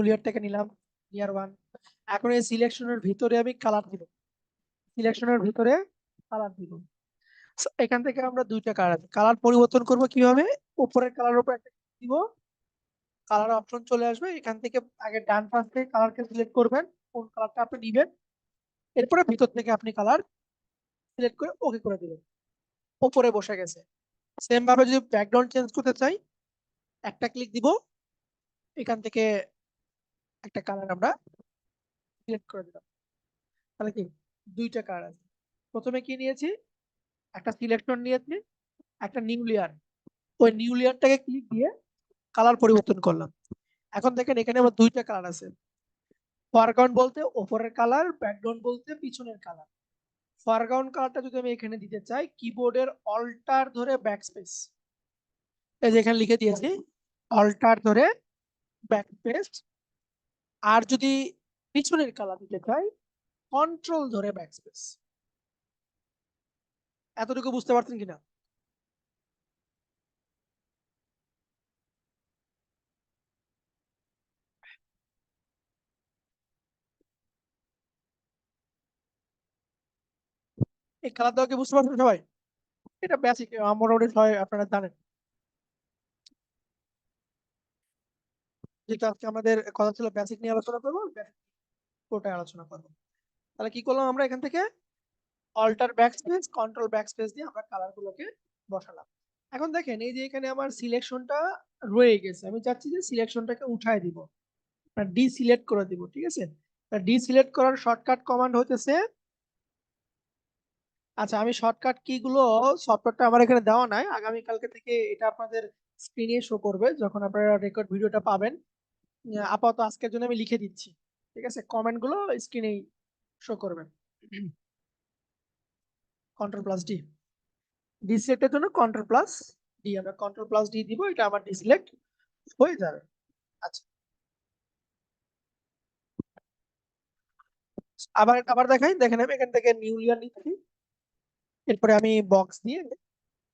লেয়ার থেকে নিলাম, লেয়ার 1। এখন এই সিলেকশনের ভিতরে আমি কালার দিব, সিলেকশনের ভিতরে কালার দিব। So, এখান থেকে আমরা দুইটা কালার আছে, কালার পরিবর্তন করব কিভাবে। উপরের কালার উপর একটা click দিব, কালার অপশন চলে আসবে, এখান থেকে আগে ডান পাশ থেকে কালারকে সিলেক্ট করবেন, কোন কালারটা আপনি দিবেন, এরপরে ভিতর থেকে আপনি কালার সিলেক্ট করে ওকে করে দিবেন, উপরে বসে গেছে। সেম ভাবে যদি ব্যাকগ্রাউন্ড চেঞ্জ করতে চাই, একটা ক্লিক দিব, এখান থেকে একটা কালার আমরা সিলেক্ট করে দিলাম, তাহলে কি দুইটা কালার আছে। প্রথমে কি নিয়েছি, একটা সিলেকশন নিয়েছি, একটা নিউ লেয়ার, ওই নিউ লেয়ারটাকে ক্লিক দিয়ে কালার পরিবর্তন করলাম। এখন দেখেন এখানে আমার দুইটা কালার আছে, ফরগ্রাউন্ড বলতে উপরের কালার, ব্যাকগ্রাউন্ড বলতে পিছনের কালার। ফরগ্রাউন্ড কালারটা যদি আমি এখানে দিতে চাই, কিবোর্ডের অল্টার ধরে ব্যাকস্পেস, এই যে এখানে লিখে দিয়েছি অল্টার ধরে ব্যাকস্পেস। আর যদি পিছনের কালার দিতে চাই, কন্ট্রোল ধরে ব্যাকস্পেস। এতটুকু বুঝতে পারছেন কিনা? এই কালার দেওয়া কি বুঝতে পারছেন সবাই? এটা বেসিক, মোটামুটি সবাই আপনারা জানেন। যেটা আজকে আমাদের কথা ছিল বেসিক নিয়ে আলোচনা করবো, বেসিক ওটাই আলোচনা করবো। তাহলে কি করলাম আমরা, এখান থেকে অল্টার ব্যাকস্পেস, কন্ট্রোল ব্যাকস্পেস দিয়ে আমরা কালার গুলোকে বসালাম। এখন দেখেন এই যে এখানে আমার সিলেকশনটা রয়ে গেছে, আমি চাচ্ছি যে সিলেকশনটাকে উঠায় দিব, ডিসিলেক্ট করে দিব, ঠিক আছে। ডিসিলেক্ট করার শর্টকাট কমান্ড হতেছে, আচ্ছা আমি শর্টকাট কি গুলো, সফটওয়্যারটা আমার এখানে দেওয়া নাই, আগামী কালকে থেকে এটা আপনাদের স্ক্রিনে শো করবে যখন আপনারা রেকর্ড ভিডিওটা পাবেন। আপাতত আজকের জন্য আমি লিখে দিচ্ছি, ঠিক আছে, কমেন্ট গুলো স্ক্রিনেই শো করবেন। কন্ট্রোল প্লাস ডি, ডিসিলেক্টের জন্য কন্ট্রোল প্লাস ডি, আমরা কন্ট্রোল প্লাস ডি দিব, এটা আমার ডিসিলেক্ট হয়ে যাবে। আচ্ছা, আবার আবার দেখাই, দেখেন আমি এখান থেকে নিউ লেয়ার নিচ্ছি, এরপরে আমি বক্স দিয়ে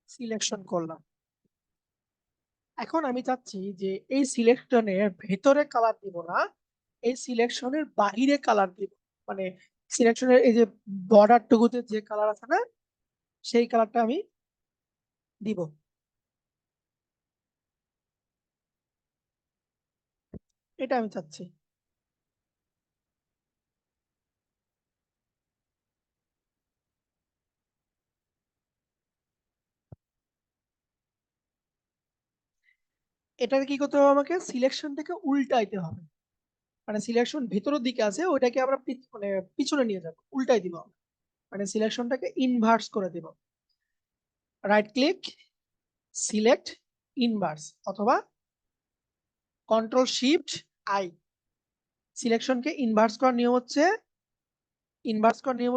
সিলেকশন করলাম। এখন আমি চাচ্ছি যে এই সিলেকশনের ভেতরে কালার দিব না, এই সিলেকশনের বাহিরে কালার দিব, মানে সিলেকশনের এই যে বর্ডার টুকুতে যে কালার আছে না, সেই কালারটা আমি দিব। এটা আমি চাচ্ছি। এটাকে কি করতে হবে, আমাকে সিলেকশনটাকে উল্টাইতে হবে, মানে সিলেকশন ভেতরের দিকে আছে, ওইটাকে আমরা মানে পিছনে নিয়ে যাবো, উল্টাই দিব আমরা। মানে সিলেকশনটাকে ইনভার্স করে দিব, রাইট ক্লিক, সিলেক্ট ইনভার্স, অথবা কন্ট্রোল শিফট আই। সিলেকশনকে ইনভার্স করার নিয়ম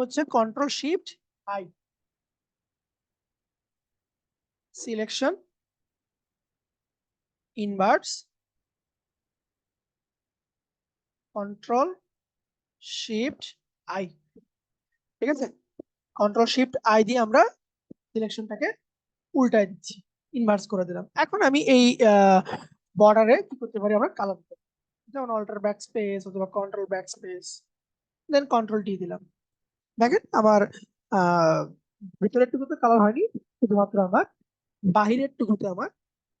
হচ্ছে control shift I. Selection inverse, control shift I, ঠিক আছে। কন্ট্রোল শিফট আই দিয়ে আমরা সিলেকশনটাকে উল্টায় দিচ্ছি, ইনভার্স করে দিলাম। এখন আমি এই বর্ডারে কি করতে পারি আমরা কালার দিতে পারি। যেমন অল্টার ব্যাক স্পেস অথবা কন্ট্রোল ব্যাক স্পেস, দেন কন্ট্রোল টি দিলাম। দেখেন আমার ভিতরের টুকুতে কালার হয়নি, শুধুমাত্র আমার বাহিরের টুকুতে আমার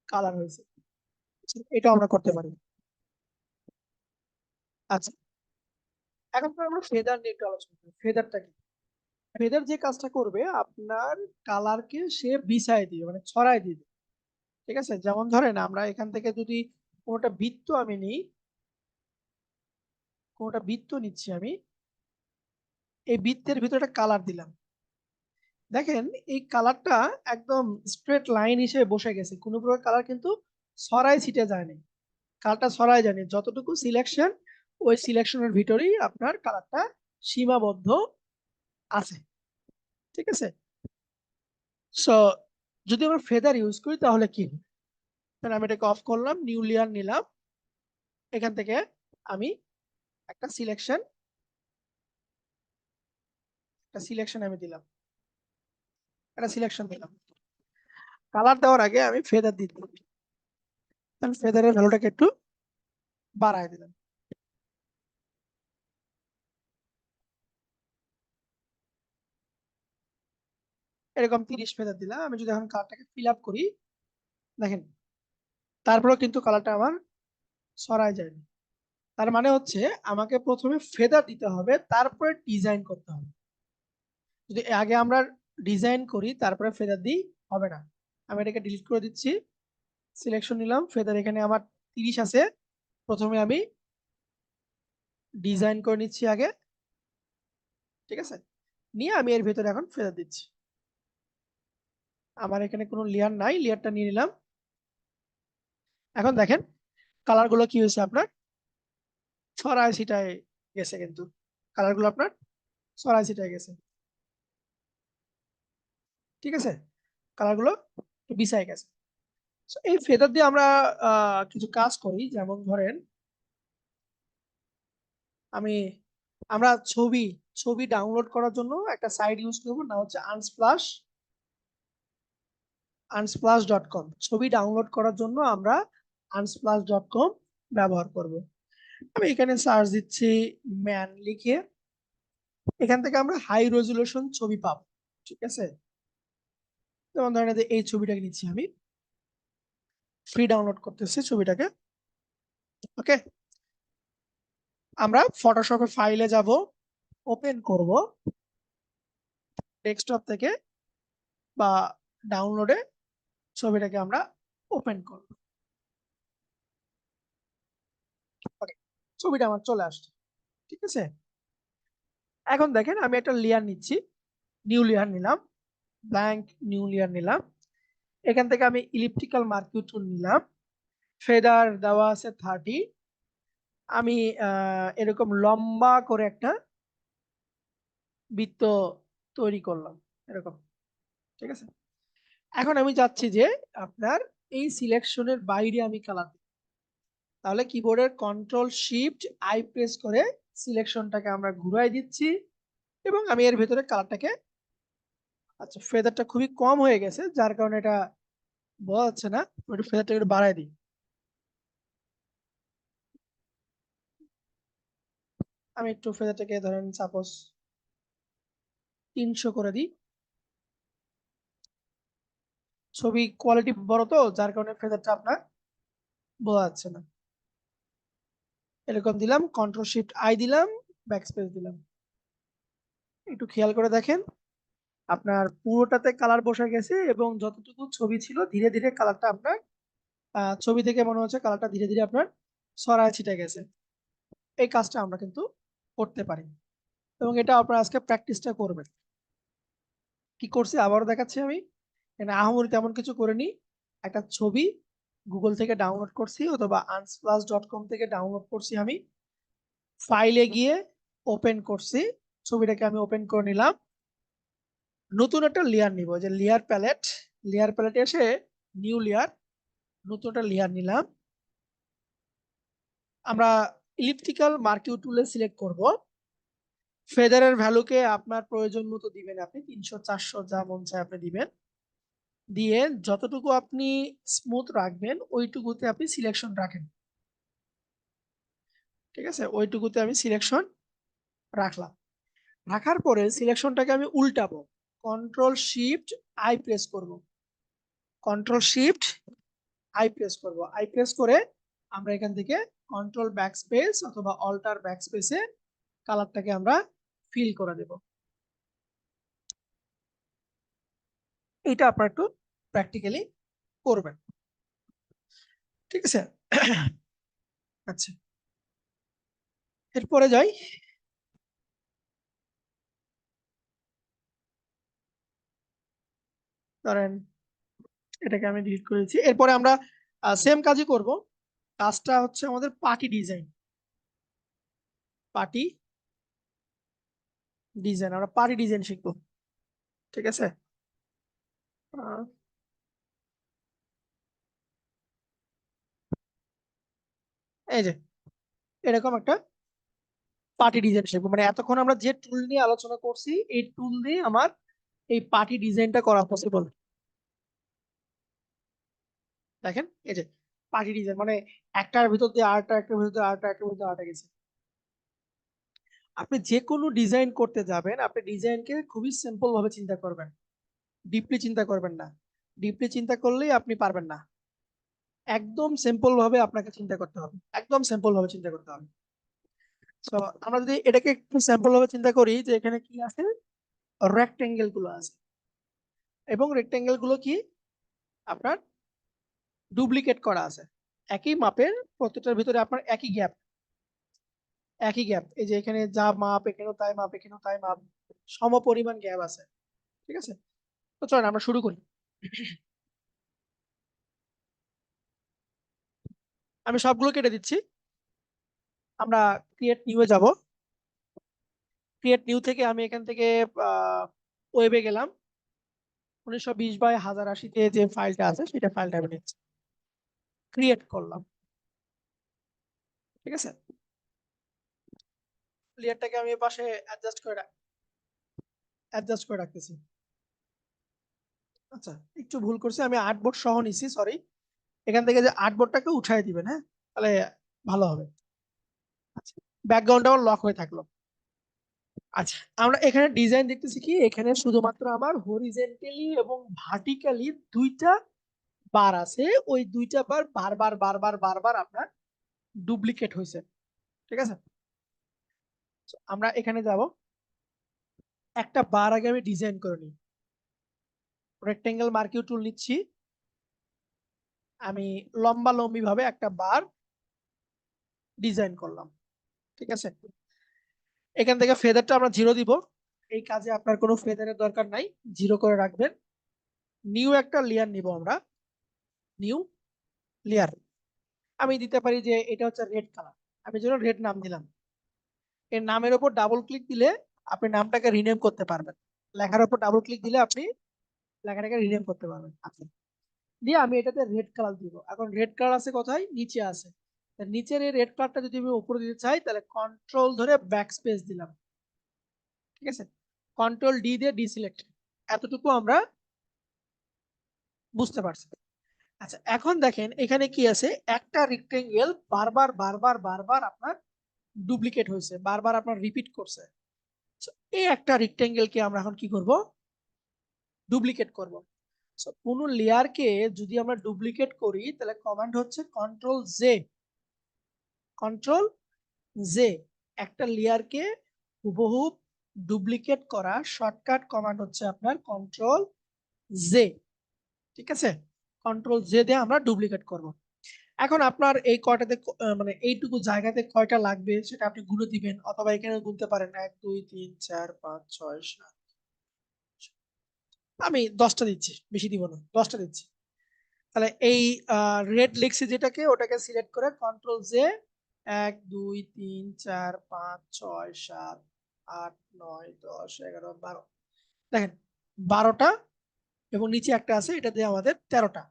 কালার হয়েছে। এটা আমরা করতে পারি। আচ্ছা, এখন তো আমরা ফেদার নিয়ে একটু আলোচনা করি। ফেদারটা কি? ফেদার যে কাজটা করবে আপনার কালারকে সে বিছায় দিয়ে মানে ছড়ায় দিবে। ঠিক আছে, যেমন ধরেন আমরা এখান থেকে যদি কোনোটা বৃত্ত আমি নিই, কোনোটা বৃত্ত নিচ্ছি আমি, এই বৃত্তের ভিতরে একটা কালার দিলাম। দেখেন এই কালারটা একদম স্ট্রেট লাইন হিসেবে বসে গেছে, কোনো প্রকার কালার কিন্তু ছড়াই ছিটে যায়নি। কালারটা ছড়াই যায়নি, যতটুকু সিলেকশন ওই সিলেকশনের ভিতরেই আপনার কালারটা সীমাবদ্ধ আছে। ঠিক আছে, সো যদি আমরা ফেদার ইউজ করি তাহলে কি হবে? তাহলে আমি এটাকে অফ করলাম, নিউ লেয়ার নিলাম, এখান থেকে আমি একটা সিলেকশন আমি দিলাম, একটা সিলেকশন দিলাম। কালার দেওয়ার আগে আমি ফেদার দিতে হবে, ফেদারের ভ্যালুটাকে একটু বাড়ায় দিলাম। এরকম 30 ফেদার দিলাম। আমি যদি এখন কালারটাকে ফিল আপ করি, দেখেন তারপরেও কিন্তু কালারটা আমার ছড়ায় যায়নি। তার মানে হচ্ছে আমাকে প্রথমে ফেদার দিতে হবে, তারপরে ডিজাইন করতে হবে। যদি আগে আমরা ডিজাইন করি তারপরে ফেদার দিই, হবে না। আমি এটাকে ডিলিট করে দিচ্ছি, সিলেকশন নিলাম, ফেদার এখানে আমার 30 আছে। প্রথমে আমি ডিজাইন করে নিচ্ছি আগে। ঠিক আছে, নিয়ে আমি এর ভেতরে এখন ফেদার দিচ্ছি। আমার এখানে কোনো লেয়ার নাই, লেয়ারটা নিয়ে নিলাম। এখন দেখেন কালার গুলো কি হয়েছে আপনার ছড়ায় ছিটায় গেছে, কিন্তু কালার গুলো আপনার ছড়ায় ছিটায় গেছে। ঠিক আছে, কালার গুলো বিছায় গেছে। So, এই ফেদার দিয়ে আমরা কিছু কাজ করি, যেমন ধরেন আমি আমরা ছবি ছবি ডাউনলোড করার জন্য একটা সাইট ইউজ করবো, না হচ্ছে unsplash.com। ছবি ডাউনলোড করার জন্য আমরা unsplash.com ব্যবহার করব। আমি এখানে সার্চ দিচ্ছি ম্যান লিখে, এখান থেকে আমরা হাই রেজুলেশন ছবি পাবো। ঠিক আছে, যেমন ধরেন এই যে এই ছবিটাকে নিচ্ছি, আমি ফ্রি ডাউনলোড করতেছি ছবিটাকে। ওকে, আমরা ফটোশপে ফাইলে যাব, ওপেন করব ডেস্কটপ থেকে বা ডাউনলোডে, ছবিটাকে আমরা ওপেন করব। ওকে, ছবিটা আমার চলে আসছে। ঠিক আছে, এখন দেখেন আমি একটা লেয়ার নিচ্ছি, নিউ লেয়ার নিলাম, ব্ল্যাঙ্ক নিউ লেয়ার নিলাম। এখান থেকে আমি ইলিপ্টিক্যাল মার্কিউ টুল নিলাম, ফেদার দেওয়া আছে 30। আমি এরকম লম্বা করে একটা বৃত্ত তৈরি করলাম এরকম। ঠিক আছে, এখন আমি চাচ্ছি যে আপনার এই সিলেকশনের বাইরে আমি কালার দিই। তাহলে কিবোর্ডের কন্ট্রোল শিফট আই প্রেস করে সিলেকশনটাকে আমরা ঘুরাই দিচ্ছি, এবং আমি এর ভেতরে কালারটাকে, আচ্ছা ফেদারটা খুবই কম হয়ে গেছে যার কারণে এটা বোঝা যাচ্ছে না, একটু ফেদারটা একটু বাড়াই দিই। আমি একটু ফেদারটাকে ধরেন সাপোজ 300 করে দিই। ছবি কোয়ালিটি বড় তো যার কারণে ফেদারটা আপনার বোঝা যাচ্ছে না। এরকম দিলাম, কন্ট্রোল শিফট আই দিলাম, ব্যাকস্পেস দিলাম। একটু খেয়াল করে দেখেন আপনার পুরোটাতে কালার বসে গেছে, এবং যতটুকু ছবি ছিল ধীরে ধীরে কালারটা আপনার ছবি থেকে মনে হচ্ছে কালারটা ধীরে ধীরে আপনার ছড়ায় ছিটে গেছে। এই কাজটা আমরা কিন্তু করতে পারি, এবং এটা আপনারা আজকে প্র্যাকটিসটা করবেন। কি করছি আবারও দেখাচ্ছি আমি, এখানে আহামরি তেমন কিছু করিনি। একটা ছবি গুগল থেকে ডাউনলোড করছি অথবা unsplash.com থেকে ডাউনলোড করছি, আমি ফাইলে গিয়ে ওপেন করছি, ছবিটাকে আমি ওপেন করে নিলাম। নতুন একটা লেয়ার নিব, যে লেয়ার প্যালেটে এসে নিউ লেয়ার, নতুন একটা লেয়ার নিলাম। আমরা ইলিপ্টিক্যাল মার্কিউ টুলে সিলেক্ট করব। ফেদারের ভ্যালুকে আপনার প্রয়োজন মতো দিবেন, আপনি 300 400 যা মন চায় আপনি দিবেন। দিয়ে যতটুকু আপনি স্মুথ রাখবেন ওইটুকুতে আপনি সিলেকশন রাখেন। ঠিক আছে, ওইটুকুতে আমি সিলেকশন রাখলাম। রাখার পরে সিলেকশনটাকে আমি উল্টাবো, কন্ট্রোল শিফট আই প্রেস করব, কন্ট্রোল শিফট আই প্রেস করব, আই প্রেস করে আমরা এখান থেকে কন্ট্রোল ব্যাকস্পেস অথবা অল্টার ব্যাকস্পেসে কালারটাকে আমরা ফিল করে দেব। এটা আপনারা একটু প্র্যাকটিক্যালি করবেন। ঠিক আছে। আচ্ছা, এরপরে যাই। ধরেন এটাকে আমি ডিলিট করেছি, এরপরে আমরা সেম কাজই করব। কাজটা হচ্ছে আমাদের পার্টি ডিজাইন, পার্টি ডিজাইন, আমরা পার্টি ডিজাইন শিখবো। ঠিক আছে। আহ, এই যে এরকম একটা পার্টি ডিজাইন শিখবো, মানে এতক্ষণ আমরা যে টুল নিয়ে আলোচনা করছি এই টুল দিয়ে আমার এই পার্টি ডিজাইনটা করা পসিবল। দেখেন এই যে পার্টি ডিজাইন, মানে একটার ভিতর দিয়ে আরেকটা, একটার ভিতর দিয়ে আরেকটা, একটার ভিতর দিয়ে আরেকটা গেছে। আপনি যে কোনো ডিজাইন করতে যাবেন, আপনি ডিজাইনকে খুবই সিম্পল ভাবে চিন্তা করবেন, ডিপলি চিন্তা করবেন না। ডিপলি চিন্তা করলেই আপনি পারবেন না। একদম সিম্পল ভাবে আপনাকে চিন্তা করতে হবে, একদম সিম্পল ভাবে চিন্তা করতে হবে। তো আমরা যদি এটাকে একটু সিম্পল ভাবে চিন্তা করি, যে এখানে কি আছে, রেক্টেঙ্গেল গুলো আছে, এবং রেক্টেঙ্গেল গুলো কি আপনার ডুপ্লিকেট করা আছে, একই মাপের, প্রত্যেকটার ভিতরে আপনার একই গ্যাপ, একই গ্যাপ, এই যে এখানে যা মাপ এখানেও তাই মাপ, এখানেও তাই মাপ, সম পরিমাণ গ্যাপ আছে। ঠিক আছে, তো চলেন আমরা শুরু করি। আমি সবগুলো কেটে দিচ্ছি। আমরা ক্রিয়েট নিউ এ যাব। ক্রিয়েট নিউ থেকে আমি এখান থেকে ওয়েবে গেলাম, 1920 বাই 1080 যে ফাইলটা আছে সেটা ফাইলটা আমি নিচ্ছি, ক্রিয়েট করলাম। ঠিক আছে, লেয়ারটাকে আমি পাশে অ্যাডজাস্ট করে রাখতেছি। আচ্ছা, একটু ভুল করছি, আমি আর্টবোর্ড সহ নিছি, সরি। এখান থেকে যে আর্টবোর্ডটাকে উঠাই দিবেন, হ্যাঁ, তাহলে ভালো হবে। আচ্ছা, ব্যাকগ্রাউন্ডটা আমার লক হয়ে থাকলো। আচ্ছা, আমরা এখানে ডিজাইন দেখতেছি কি, এখানে শুধুমাত্র আমার হরিজেন্টালি এবং ভার্টিক্যালি দুইটা বার আছে, ওই দুইটা বার বারবার বারবার বারবার আপনার ডুপ্লিকেট হয়েছে। ঠিক আছে, So, আমরা এখানে যাব, একটা বার আগে আমি ডিজাইন করে নিই, রেক্টেঙ্গেল মার্কিউ টুল নিচ্ছি, আমি লম্বা লম্বি ভাবে একটা বার ডিজাইন করলাম। ঠিক আছে, এখান থেকে ফেদারটা আমরা 0 দিব, এই কাজে আপনার কোনো ফেদারের দরকার নাই, 0 করে রাখবেন। নিউ একটা লেয়ার নিব আমরা, নিউ লেয়ার, আমি দিতে পারি যে এটা হচ্ছে রেড কালার, আমি যেন রেড নাম দিলাম। এর নামের উপর ডাবল ক্লিক দিলে আপনি নামটাকে রিনেম করতে পারবেন, লেখার উপর ডাবল ক্লিক দিলে আপনি লেখাটাকে রিনেম করতে পারবেন। আচ্ছা, দিয়ে আমি এটাতে রেড কালার দিব। এখন রেড কালার আছে কোথায়, নিচে আছে, তা নিচের এই রেড কালারটা যদি আমি উপরে দিতে চাই, তাহলে কন্ট্রোল ধরে ব্যাক স্পেস দিলাম। ঠিক আছে, কন্ট্রোল ডি দিয়ে ডিসিলেক্ট, এতটুকু আমরা বুঝতে পারছি। আচ্ছা, এখন দেখেন এখানে কি আছে, একটা রেক্টেঙ্গেল বারবার বারবার বারবার আপনার ডুপ্লিকেট হয়েছে, বারবার আপনার রিপিট করছে। So, এই একটা রেক্টেঙ্গেলকে আমরা এখন কি করব, ডুপ্লিকেট করব। So, কোন লেয়ারকে যদি আমরা ডুপ্লিকেট করি, তাহলে কমান্ড হচ্ছে কন্ট্রোল জে, কন্ট্রোল জে। একটা লেয়ারকে হুবহু ডুপ্লিকেট করা শর্টকাট কমান্ড হচ্ছে আপনার কন্ট্রোল জে। ঠিক আছে, কন্ট্রোল জে দিয়ে আমরা ডুপ্লিকেট করব। এখন আপনার এই কয়টাতে মানে এইটুকু জায়গাতে কয়টা লাগবে সেটা আপনি গুনে দিবেন, অথবা এখানে গুনতে পারেন 1 2 3 4 5 6 7। আমি 10টা দিচ্ছি, বেশি দিব না, 10টা দিচ্ছি। তাহলে এই রেড লিখছি যেটাকে, ওটাকে সিলেক্ট করে কন্ট্রোল জে, 1 2 3 4 5 6 7 8 9 10 11 12, দেখেন 12টা, এবং নিচে একটা আছে, এটা দিয়ে আমাদের 13টা।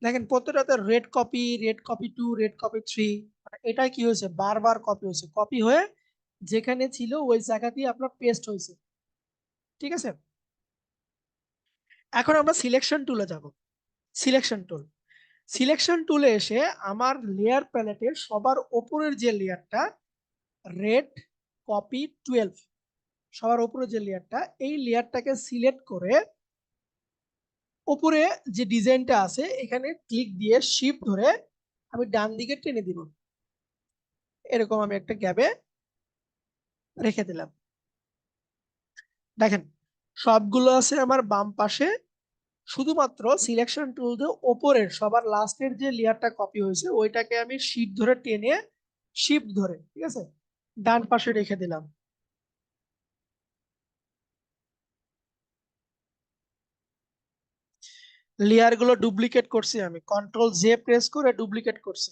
দেখেন প্রত্যেকটাতে red copy, red copy 2, red copy 3, এটা কি হয়েছে, বারবার কপি হয়েছে, কপি হয়ে যেখানে ছিল ওই জায়গাতেই আপনার পেস্ট হয়েছে। ঠিক আছে, এখন আমরা সিলেকশন টুলে যাব। সিলেকশন টুলে এসে আমার লেয়ার প্যালেটের সবার উপরের যে লেয়ারটা রেড কপি 12, সবার উপরে যে লেয়ারটা, এই লেয়ারটাকে সিলেক্ট করে উপরে যে ডিজাইনটা আছে এখানে ক্লিক দিয়ে শিফট ধরে আমি ডান দিকে টেনে দিব। এরকম আমি একটা গ্যাপে রেখে দিলাম। দেখেন সবগুলো আছে আমার বাম পাশে, শুধুমাত্র সিলেকশন টুল দিয়ে ওপরের সবার লাস্টের যে লেয়ারটা কপি হয়েছে ওইটাকে আমি শিফট ধরে টেনে শিফট ধরে, ঠিক আছে, ডান পাশে রেখে দিলাম। লেয়ার গুলো ডুপ্লিকেট করছি, আমি কন্ট্রোল জে প্রেস করে ডুপ্লিকেট করছি,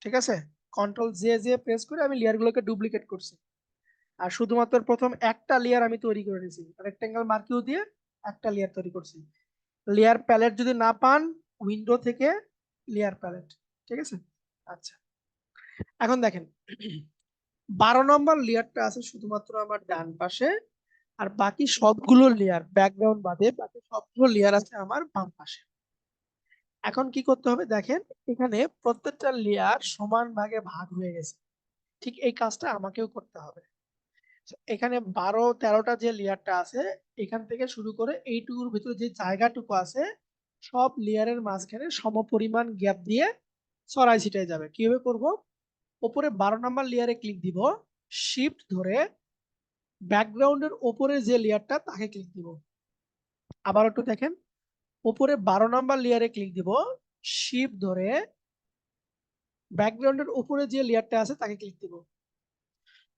ঠিক আছে, কন্ট্রোল জে জে প্রেস করে আমি লেয়ার গুলোকে ডুপ্লিকেট করছি। আর শুধুমাত্র প্রথম একটা লেয়ার আমি তৈরি করে নিয়েছি, রেক্টেঙ্গেল মার্কিউ দিয়ে একটা লেয়ার তৈরি করছি। লেয়ার প্যালেট যদি না পান উইন্ডো থেকে লেয়ার প্যালেট, ঠিক আছে। আচ্ছা, এখন দেখেন 12 নম্বর লেয়ারটা আছে শুধুমাত্র আমার ডান পাশে, আর বাকি সবগুলো লেয়ার ব্যাকগ্রাউন্ড বাদে বাকি সবগুলো লেয়ার আছে আমার বাম পাশে। এখন কি করতে হবে দেখেন, এখানে প্রত্যেকটা লেয়ার সমান ভাগে ভাগ হয়ে গেছে, ঠিক এই কাজটা আমাকেও করতে হবে। এখানে 12-13টা যে লেয়ারটা আছে এখান থেকে শুরু করে এইটুকুর ভিতরে যে জায়গাটুকু আছে সব লেয়ারের মাঝখানে সমপরিমাণ গ্যাপ দিয়ে ছড়াই ছিটাই যাবে। কিভাবে করব, উপরে 12 নম্বর লেয়ারে ক্লিক দিব, শিফট ধরে ব্যাকগ্রাউন্ডের উপরে যে লেয়ারটা তাকে ক্লিক দিব। আবার একটু দেখেন, উপরে 12 নম্বর লেয়ারে ক্লিক দিব, শিফট ধরে ব্যাকগ্রাউন্ডের উপরে যে লেয়ারটা আছে তাকে ক্লিক দিব।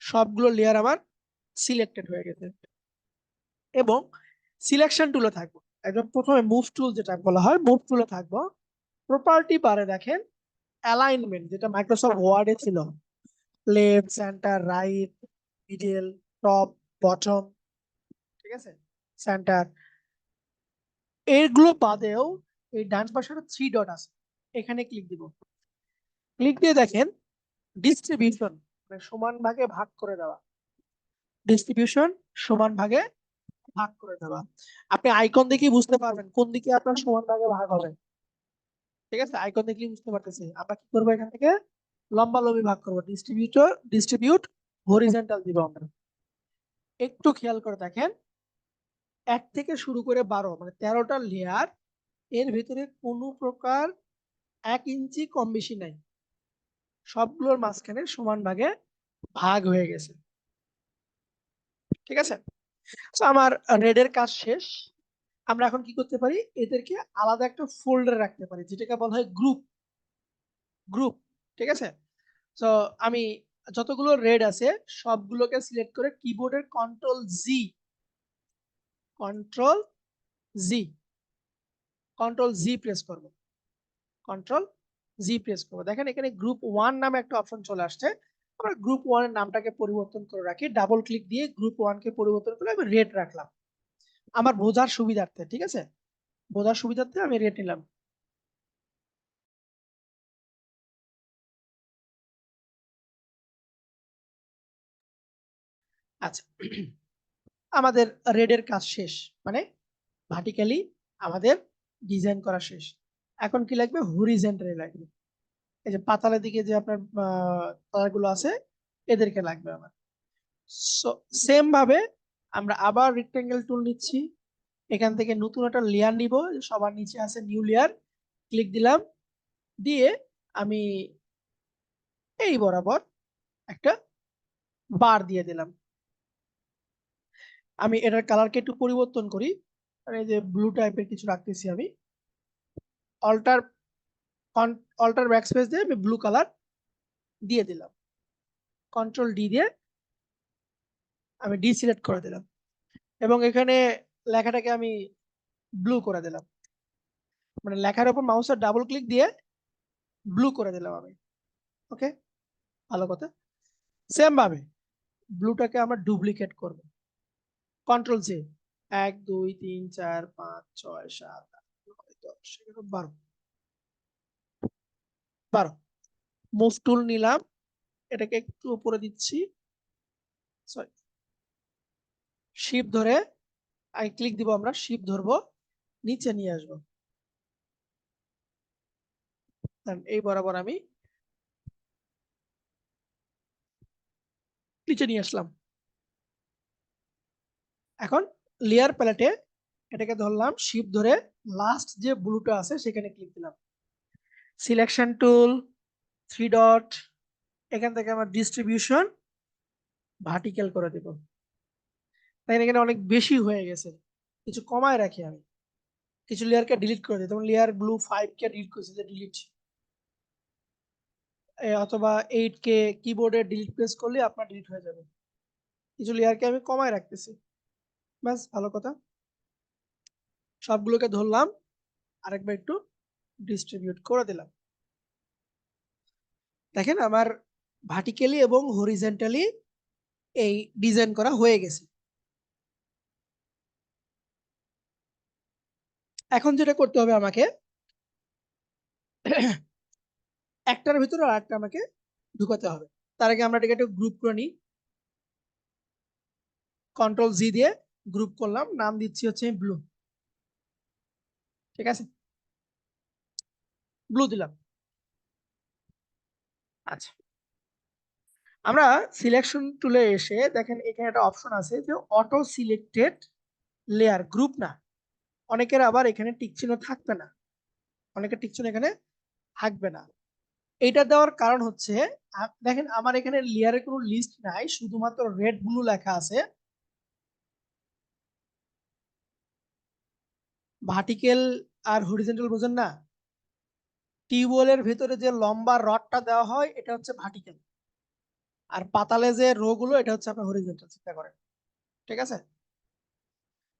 সবগুলো লেয়ার আমার সিলেক্টেড হয়ে গেছে এবং সিলেকশন টুলে থাকবো। একদম প্রথমে মুভ টুল যেটা বলা হয় মুভ টুলে থাকবো। প্রপার্টি বারে দেখেন অ্যালাইনমেন্ট যেটা মাইক্রোসফট ওয়ার্ডে ছিল, left centre right middle top bottom, ঠিক আছে, সেন্টার, এগুলো বাদেও এই ডান পাশে 3 ডট আছে, এখানে ক্লিক দিব। ক্লিক দিয়ে দেখেন ডিস্ট্রিবিউশন, মানে সমান ভাগে ভাগ করে দেওয়া, ডিস্ট্রিবিউশন সমান ভাগে ভাগ করে দেওয়া। আপনি আইকন দেখেই বুঝতে পারবেন কোন দিকে আপনার সমান ভাগে ভাগ হবে, ঠিক আছে, আইকন দেখলেই বুঝতে পারতেছি। আমরা কি করবো, এখান থেকে লম্বা লম্বি ভাগ করবো, ডিস্ট্রিবিউট হরিজন্টাল দিব আমরা। একটু খেয়াল করে দেখেন 1 থেকে শুরু করে 12 মানে 13টা লেয়ার, এর ভিতরে কোনো প্রকার 1 ইঞ্চি কম বেশি নাই, সবগুলোর মাঝখানে সমান ভাগে ভাগ হয়ে গেছে, ঠিক আছে। তো আমার রেডের কাজ শেষ। আমরা এখন কি করতে পারি, এদেরকে আলাদা একটা ফোল্ডারে রাখতে পারি যেটাকে বলা হয় গ্রুপ, গ্রুপ, ঠিক আছে। তো আমি যতগুলো রেড আছে সবগুলোকে সিলেক্ট করে কিবোর্ডের কন্ট্রোল জি কন্ট্রোল জি প্রেস করব, কন্ট্রোল জি প্রেস করবো। দেখেন এখানে গ্রুপ 1 নামে একটা অপশন চলে আসছে। আমরা গ্রুপ 1 এর নামটাকে পরিবর্তন করে রাখি, ডাবল ক্লিক দিয়ে গ্রুপ 1 কে পরিবর্তন করে আমি রেড রাখলাম আমার বোঝার সুবিধার্থে, ঠিক আছে, বোঝার সুবিধার্থে আমি রেড নিলাম। আচ্ছা, আমাদের রেডের কাজ শেষ, মানে ভার্টিক্যালি আমাদের ডিজাইন করা শেষ। এখন কি লাগবে, হরিজন্টালি লাগবে। এই যে পাতালের দিকে যে আপনার তারগুলো আছে এদেরকে লাগবে আমার। সেম ভাবে আমরা আবার রেক্টেঙ্গেল টুল নিচ্ছি, এখান থেকে নতুন একটা লেয়ার নিব, সবার নিচে আছে নিউ লেয়ার, ক্লিক দিলাম, দিয়ে আমি এই বরাবর একটা বার দিয়ে দিলাম। আমি এটার কালারকে একটু পরিবর্তন করি, এই যে ব্লু টাইপের কিছু রাখতেছি আমি, অল্টার অল্টার ব্যাকস্পেস দিয়ে আমি ব্লু কালার দিয়ে দিলাম, কন্ট্রোল ডি দিয়ে আমি ডি সিলেক্ট করে দিলাম এবং এখানে লেখাটাকে আমি ব্লু করে দিলাম, মানে লেখার উপর মাউসের ডাবল ক্লিক দিয়ে ব্লু করে দিলাম আমি। ওকে, ভালো কথা। সেম ভাবে ব্লুটাকে আমরা ডুপ্লিকেট করব, কন্ট্রোল সি, 1 2 3 4 5 6 7 8 9 10 11 12 মুভ টুল নিলাম, এটাকে একটু উপরে দিচ্ছি, সরি, শিফট ধরে আই ক্লিক দিব, আমরা শিফট ধরবো, নিচে নিয়ে আসবো, এই বরাবর আমি নিচে নিয়ে আসলাম। এখন লেয়ার প্যালেটে এটাকে ধরলাম, শিফট ধরে লাস্ট যে ব্লুটা আছে সেখানে ক্লিক দিলাম, সিলেকশন টুল, থ্রি ডট, এখান থেকে আমার ডিস্ট্রিবিউশন ভার্টিক্যাল করে দেব। তাই এখানে অনেক বেশি হয়ে গেছে, কিছু কমায় রাখি আমি, কিছু লেয়ারকে ডিলিট করে দিই, যেমন লেয়ার ব্লু 5 কে ডিলিট করেছি, যে ডিলিট, অথবা 8 কে কিবোর্ডে ডিলিট প্রেস করলে আপনার ডিলিট হয়ে যাবে। কিছু লেয়ারকে আমি কমায় রাখতেছি, ব্যাস ভালো কথা। সবগুলোকে ধরলাম, আরেকবার একটু ডিস্ট্রিবিউট করে দিলাম। দেখেন আমার ভার্টিক্যালি এবং হরিজন্টালি এই ডিজাইন করা হয়ে গেছে। এখন যেটা করতে হবে আমাকে, একটার ভিতরে আর একটা আমাকে ঢুকাতে হবে। তার আগে আমরা এটাকে একটু গ্রুপ করে নিই, কন্ট্রোল জি দিয়ে গ্রুপ করলাম, নাম দিচ্ছি হচ্ছে ব্লু, ঠিক আছে, ব্লু দিলাম। আচ্ছা, আমরা সিলেকশন টুলে এসে দেখেন এখানে একটা অপশন আছে যে অটো সিলেক্টেড লেয়ার, গ্রুপ না। অনেকের আবার এখানে টিক চিহ্ন থাকবে না, অনেকের টিক চিহ্ন এখানে থাকবে না। এটা দেওয়ার কারণ হচ্ছে, দেখেন আমার এখানে লেয়ারের কোনো লিস্ট নাই, শুধুমাত্র রেড ব্লু লেখা আছে। ভার্টিক্যাল আর হরিজন্টাল বোঝেন না? টিউবওয়েলের ভিতরে যে লম্বা রডটা দেওয়া হয় এটা হচ্ছে ভার্টিক্যাল, আর পাতালে যে রো গুলো এটা হচ্ছে আপনার হরিজন্টাল, চিন্তা করেন, ঠিক আছে।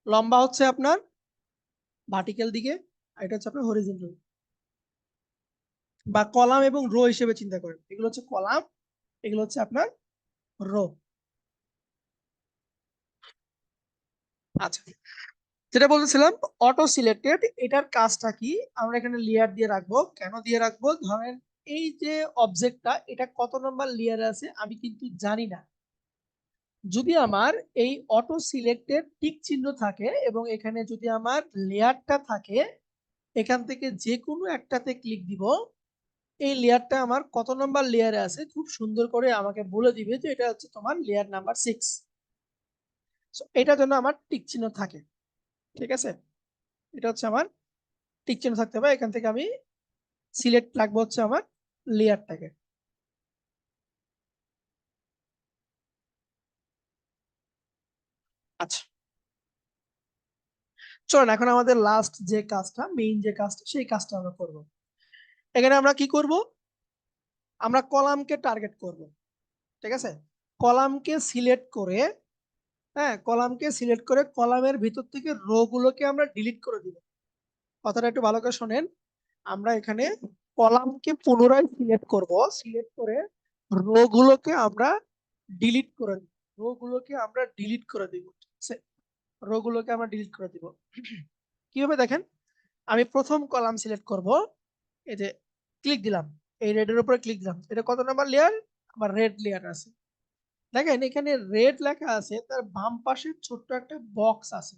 লম্বা হচ্ছে আপনার ভার্টিক্যাল দিকে, আর এটা হচ্ছে আপনার হরিজন্টাল, বা কলাম এবং রো হিসেবে চিন্তা করেন। এগুলো হচ্ছে কলাম, এগুলো হচ্ছে আপনার রো। আচ্ছা, যেটা বলতেছিলাম অটো সিলেক্টেড, এটার কাজটা কি, আমরা এখানে লেয়ার দিয়ে রাখবো। কেন দিয়ে রাখবো, ধরেন এই যে অবজেক্টটা এটা কত নম্বর লেয়ারে আছে আমি কিন্তু জানি না। যদি আমার এই অটো সিলেক্টেড টিক চিহ্ন থাকে এবং এখানে যদি আমার লেয়ারটা থাকে, এখান থেকে যে কোনো একটাতে ক্লিক দিব, এই লেয়ারটা আমার কত নম্বর লেয়ারে আছে খুব সুন্দর করে আমাকে বলে দিবে যে এটা হচ্ছে তোমার লেয়ার নাম্বার 6। এটার জন্য আমার টিক চিহ্ন থাকে, ঠিক আছে, এটা হচ্ছে আমার টিক চিহ্ন থাকতে হবে। এখান থেকে আমি সিলেক্ট রাখবো হচ্ছে আমার লেয়ারটাকে। আচ্ছা, চলুন এখন আমাদের লাস্ট যে কাজটা, মেইন যে কাজটা, সেই কাজটা আমরা করব। এখানে আমরা কি করব, আমরা কলামকে টার্গেট করব, ঠিক আছে। কলামকে সিলেক্ট করে, হ্যাঁ কলামকে সিলেক্ট করে কলামের ভিতর থেকে রো গুলোকে আমরা ডিলিট করে দিব। কথাটা একটু ভালো করে শোনেন, আমরা এখানে কলামকে পুনরায় সিলেক্ট করব, সিলেক্ট করে রো গুলোকে আমরা ডিলিট করে দিব, রো গুলোকে আমরা ডিলিট করে দিব, ঠিক আছে, রো গুলোকে আমরা ডিলিট করে দিব। কিভাবে দেখেন, আমি প্রথম কলাম সিলেক্ট করব, এই যে ক্লিক দিলাম, এই রেডের উপরে ক্লিক দিলাম, এটা কত নাম্বার লেয়ার, আমার রেড লেয়ার আছে। দেখেন এখানে রেড লেখা আছে, তার বাম পাশে ছোট্ট একটা বক্স আছে,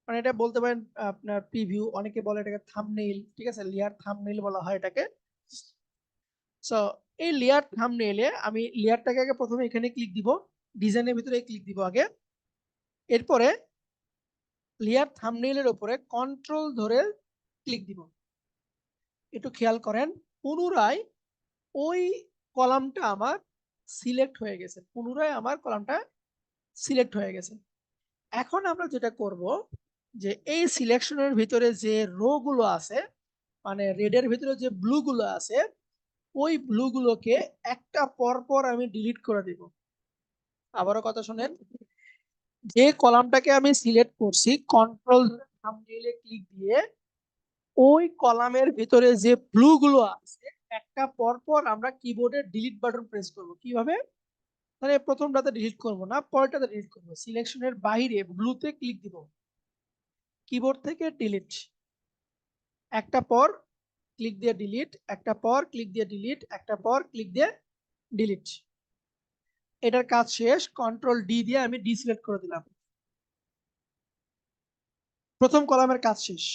মানে এটা বলতে পারেন আপনার প্রিভিউ, অনেকে বলে এটাকে থাম্বনেইল, ঠিক আছে, লেয়ার থাম্বনেইল বলা হয় এটাকে। সো এই লেয়ার থাম্বনেইলে আমি লেয়ারটাকে আগে প্রথমে এখানে ক্লিক দিব, ডিজাইনের ভিতরে ক্লিক দিব আগে, এরপরে লেয়ার থাম্বনেইলের উপরে কন্ট্রোল ধরে ক্লিক দিব। একটু খেয়াল করেন, পুনরায় ওই কলামটা আমার সিলেক্ট হয়ে গেছে, পুনরায় আমার কলামটা সিলেক্ট হয়ে গেছে। এখন আমরা যেটা করব, যে এই সিলেকশনের ভিতরে যে রো গুলো আছে, মানে রেডের ভিতরে যে ব্লু গুলো আছে, ওই ব্লু গুলোকে একটা পর পর আমি ডিলিট করে দিব। আবারও কথা শুনেন, যে কলামটাকে আমি সিলেক্ট করছি, কন্ট্রোল থাম্বনেইলে ক্লিক দিয়ে ওই কলামের ভিতরে যে ব্লু গুলো আছে একটা পর পর আমরা কিবোর্ডের ডিলিট বাটন প্রেস করব। কিভাবে, মানে প্রথমটাতে ডিলিট করব না, পরেরটাতে ডিলিট করব। সিলেকশনের বাইরে ব্লুতে ক্লিক দিব, কিবোর্ড থেকে ডিলিট, একটা পর ক্লিক দিয়ে ডিলিট, একটা পর ক্লিক দিয়ে ডিলিট, একটা পর ক্লিক দিয়ে ডিলিট। এটার কাজ শেষ, কন্ট্রোল ডি দিয়ে আমি ডিসিলেক্ট করে দিলাম। প্রথম কলামের কাজ শেষ।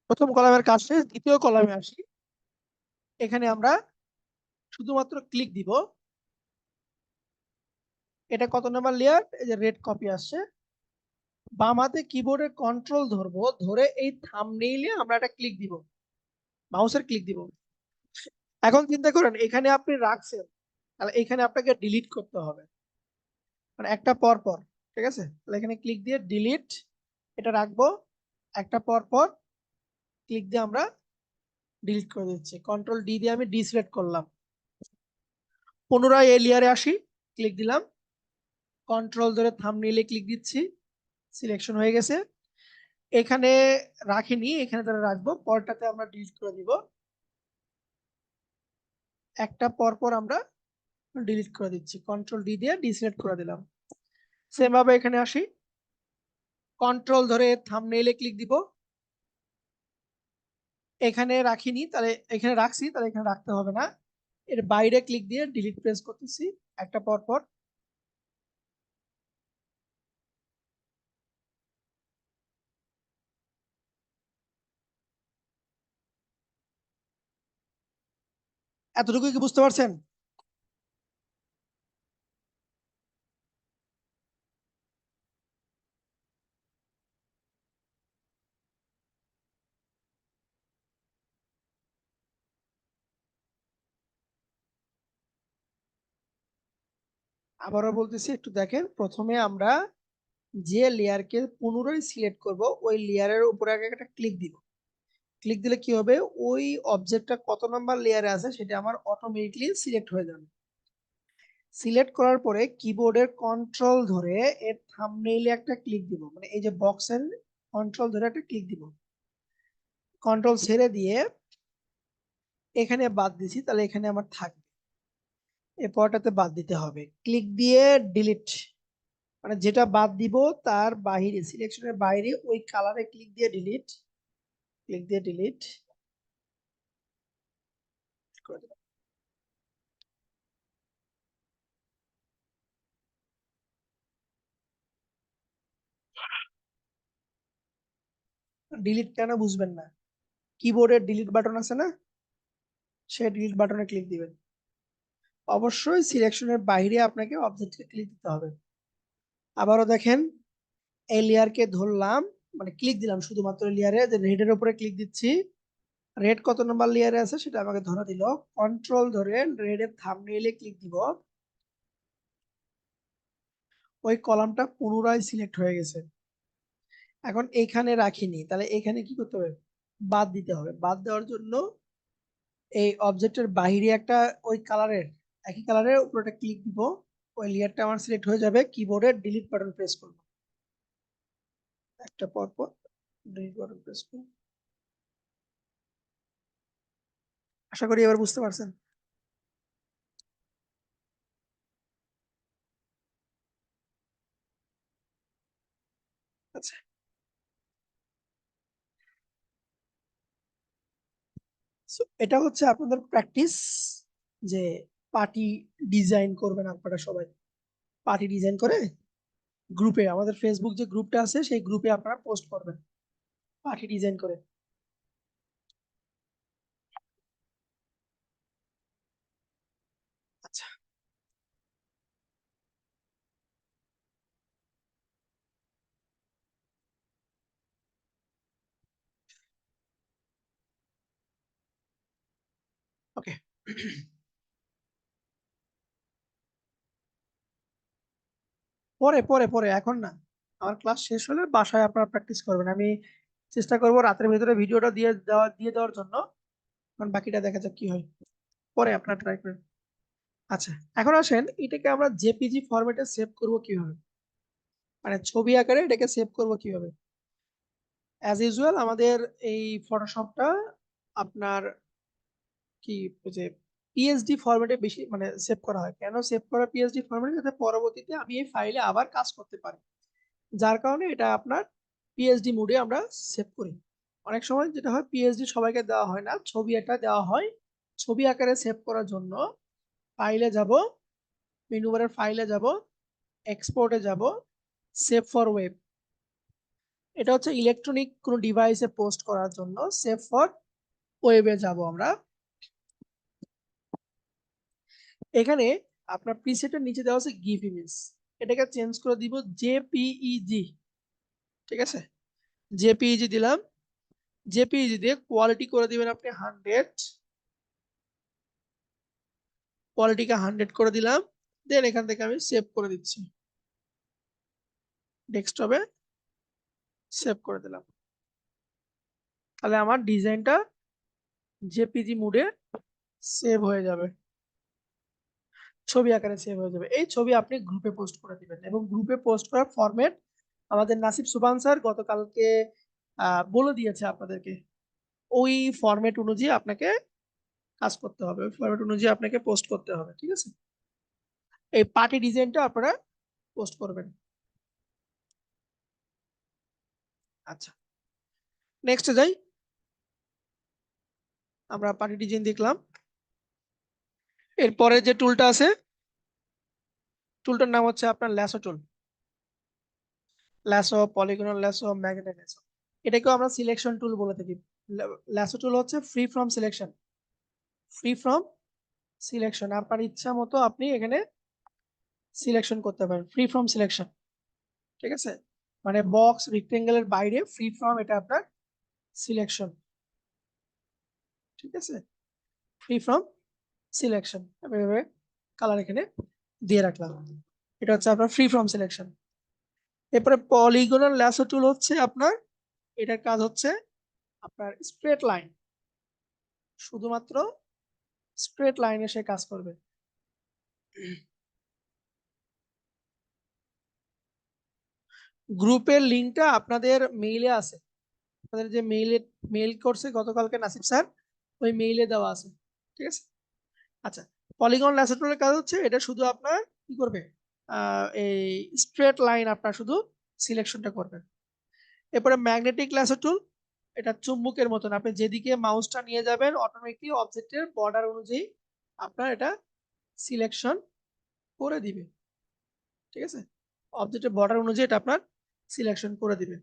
প্রথম কলামের কাজ শেষ, দ্বিতীয় কলামে আসি। এখানে আমরা শুধুমাত্র ক্লিক দিব। এটা কত নাম্বার লেয়ার? এই যে রেড কপি আসছে। বাম হাতে কিবোর্ডের কন্ট্রোল ধরবো, ধরে এই থাম্বনেইলে আমরা একটা ক্লিক দিব, মাউসের ক্লিক দিব। এখন চিন্তা করেন এখানে আপনি রাখছেন, তাহলে এখানে আপনাকে ডিলিট করতে হবে, মানে একটা পর পর। ঠিক আছে, তাহলে এখানে ক্লিক দিয়ে ডিলিট এটা রাখবো, একটা পর পর ক্লিক দিয়ে আমরা ডিলিট করে দিচ্ছি। কন্ট্রোল ডি দিয়ে আমি ডিসিলেক্ট করলাম। পুনরায় এই লেয়ারে আসি, ক্লিক দিলাম, কন্ট্রোল ধরে থাম্বনেইলে ক্লিক দিচ্ছি, সিলেকশন হয়ে গেছে। এখানে রাখিনি, এখানে ধরে রাখবো, পরটাতে আমরা ডিলিট করে দিব, একটা পর পর আমরা ডিলিট করে দিচ্ছি। কন্ট্রোল ডি দিয়ে ডিসিলেক্ট করে দিলাম। সেম ভাবে এখানে আসি, কন্ট্রোল ধরে থাম্বনেইলে ক্লিক দিব, এখানে রাখিনি তাহলে এখানে রাখছি, তাহলে এখানে রাখতে হবে না, এর বাইরে ক্লিক দিয়ে ডিলিট প্রেস করতেছি একটা পর পর। এতটুকু কি বুঝতে পারছেন? আবারও বলতেছি, একটু দেখেন। প্রথমে আমরা যে লেয়ারকে পুনরায় সিলেক্ট করব, ওই লেয়ারের উপরে আগে একটা ক্লিক দিব। ক্লিক দিলে কি হবে, ওই অবজেক্টটা কত নাম্বার লেয়ারে আছে সেটা আমার অটোমেটিকলি সিলেক্ট হয়ে যাবে। সিলেক্ট করার পরে কিবোর্ডের কন্ট্রোল ধরে এর থাম্বনেইলে একটা ক্লিক দিব, মানে এই যে বক্সের কন্ট্রোল ধরে একটা ক্লিক দিব, কন্ট্রোল ছেড়ে দিয়ে এখানে বাদ দিছি, তাহলে এখানে আমার থাকবে, এই পরটাতে বাদ দিতে হবে। ক্লিক দিয়ে ডিলিট, মানে যেটা বাদ দিব তার বাইরে, সিলেকশনের বাইরে ওই কালারে ক্লিক দিয়ে ডিলিট, ক্লিক দিয়ে ডিলিট করে দিলাম। ডিলিট কেন বুঝবেন না? কিবোর্ডের ডিলিট বাটন আছে না, সেই ডিলিট বাটনে ক্লিক দিবেন। অবশ্যই সিলেকশনের বাইরে আপনাকে অবজেক্টে ক্লিক দিতে হবে। আবারও দেখেন, এই লেয়ারকে ধরলাম, মানে ক্লিক দিলাম শুধুমাত্র লেয়ারে, যে রেডের উপরে ক্লিক দিচ্ছি, রেড কত নম্বর লেয়ারে আছে সেটা আমাকে ধরা দিল। কন্ট্রোল ধরে রেডের থাম্বনেইলে ক্লিক দিব, ওই কলামটা পুনরায় সিলেক্ট হয়ে গেছে। এখন এইখানে রাখিনি, তাহলে এখানে কি করতে হবে, বাদ দিতে হবে। বাদ দেওয়ার জন্য এই অবজেক্টের বাইরে একটা ওই কালারের, একই কালারের উপরে একটা ক্লিক দিব, ওই লেয়ারটা আমার সিলেক্ট হয়ে যাবে। কিবোর্ডের ডিলিট বাটন প্রেস করব, একটা পর পর ডিলিট বাটন প্রেস করব। আশা করি এবার বুঝতে পারছেন। আচ্ছা, so এটা হচ্ছে আপনাদের প্র্যাকটিস, যে পার্টি ডিজাইন করবেন আপনারা সবাই। পার্টি ডিজাইন করে গ্রুপে, আমাদের ফেসবুক যে গ্রুপটা আছে সেই গ্রুপে আপনারা পোস্ট করবেন পার্টি ডিজাইন করে। আচ্ছা, ওকে। পরে পরে পরে, এখন না। আমার ক্লাস শেষ হলে বাসায় আপনারা প্র্যাকটিস করবেন। আমি চেষ্টা করব রাতের ভেতরে ভিডিওটা দিয়ে দেওয়ার জন্য, কারণ বাকিটা দেখা যাক কি হয়, পরে আপনারা ট্রাই করেন। আচ্ছা, এখন আসেন এটাকে আমরা জেপিজি ফরম্যাটে সেভ করব কিভাবে, মানে ছবি আকারে এটাকে সেভ করব কিভাবে। অ্যাজ ইউজুয়াল আমাদের এই ফটোশপটা আপনার কি, ওই যে পিএসডি ফরম্যাটে বেশি মানে সেভ করা হয়। কেন সেভ করা পিএসডি ফরম্যাটে? যাতে পরবর্তীতে আমি এই ফাইলে আবার কাজ করতে পারি, যার কারণে এটা আপনার পিএসডি মোডে আমরা সেভ করি। অনেক সময় যেটা হয়, পিএসডি সবাইকে দেওয়া হয় না, ছবি একটা দেওয়া হয়। ছবি আকারে সেভ করার জন্য ফাইলে যাব, মেনু বারের ফাইলে যাব, এক্সপোর্টে যাব, সেভ ফর ওয়েব। এটা হচ্ছে ইলেকট্রনিক কোনো ডিভাইসে পোস্ট করার জন্য। সেভ ফর ওয়েবে যাব আমরা। এখানে আপনার প্রিসেটের নিচে দেওয়া আছে গিভ ইমেজ, এটাকে চেঞ্জ করে দিব জেপিইজি। ঠিক আছে, জেপিইজি দিলাম। জেপিইজি দিয়ে কোয়ালিটি করে দিবেন আপনি 100, কোয়ালিটিকে 100 করে দিলাম। দেন এখান থেকে আমি সেভ করে দিচ্ছি, ডেস্কটপে সেভ করে দিলাম। তাহলে আমার ডিজাইনটা জেপিজি মোডে সেভ হয়ে যাবে, ছবি আকারে সেভ হয়ে যাবে। এই ছবি আপনি গ্রুপে পোস্ট করে দিবেন, এবং গ্রুপে পোস্ট করার ফরম্যাট আমাদের নাসিব সুবান স্যার গতকালকে বলে দিয়েছে আপনাদেরকে। ওই ফরম্যাট অনুযায়ী আপনাকে কাজ করতে হবে, ওই ফরম্যাট অনুযায়ী আপনাকে পোস্ট করতে হবে। ঠিক আছে, এই পার্টি ডিজাইনটা আপনারা পোস্ট করবেন। আচ্ছা, নেক্সট যাই। আমরা পার্টি ডিজাইন দেখলাম। এরপরে যে টুলটা আছে, টুলটার নাম হচ্ছে আপনার ল্যাসো টুল। Lasso, polygonal lasso, magnetic lasso, এটাকেও আমরা সিলেকশন টুল বলে থাকি। ল্যাসো টুল হচ্ছে free from selection, free from selection. আপনার ইচ্ছা মতো আপনি এখানে সিলেকশন করতে পারেন, ফ্রি ফ্রম সিলেকশন। ঠিক আছে, মানে বক্স রেক্টেঙ্গেলের বাইরে ফ্রি ফ্রম, এটা আপনার সিলেকশন। ঠিক আছে, ফ্রি ফ্রম সিলেকশন। আমি এভাবে কালার এখানে দিয়ে রাখলাম, এটা হচ্ছে আপনার ফ্রি ফ্রম সিলেকশন। এরপরে পলিগনাল ল্যাসো টুল হচ্ছে আপনার, এটার কাজ হচ্ছে আপনার স্ট্রেট লাইন, শুধুমাত্র স্ট্রেট লাইনে সে কাজ করবে। গ্রুপের লিঙ্কটা আপনাদের মেইলে আছে, আপনাদের যে মেইল করছে গতকালকে নাসিব স্যার, ওই মেইলে দেওয়া আছে। ঠিক আছে, আচ্ছা। পলিগন ল্যাসো টুলের কাজ হচ্ছে এটা শুধু আপনার কি করবে, এই স্ট্রেট লাইন আপনার শুধু সিলেকশনটা করবেন। এরপরে ম্যাগনেটিক ল্যাসো টুল, এটা চুম্বকের মতন, আপনি যেদিকে মাউসটা নিয়ে যাবেন অটোমেটিকলি অবজেক্টের বর্ডার অনুযায়ী আপনার এটা সিলেকশন করে দিবে। ঠিক আছে, অবজেক্টের বর্ডার অনুযায়ী এটা আপনার সিলেকশন করে দিবে।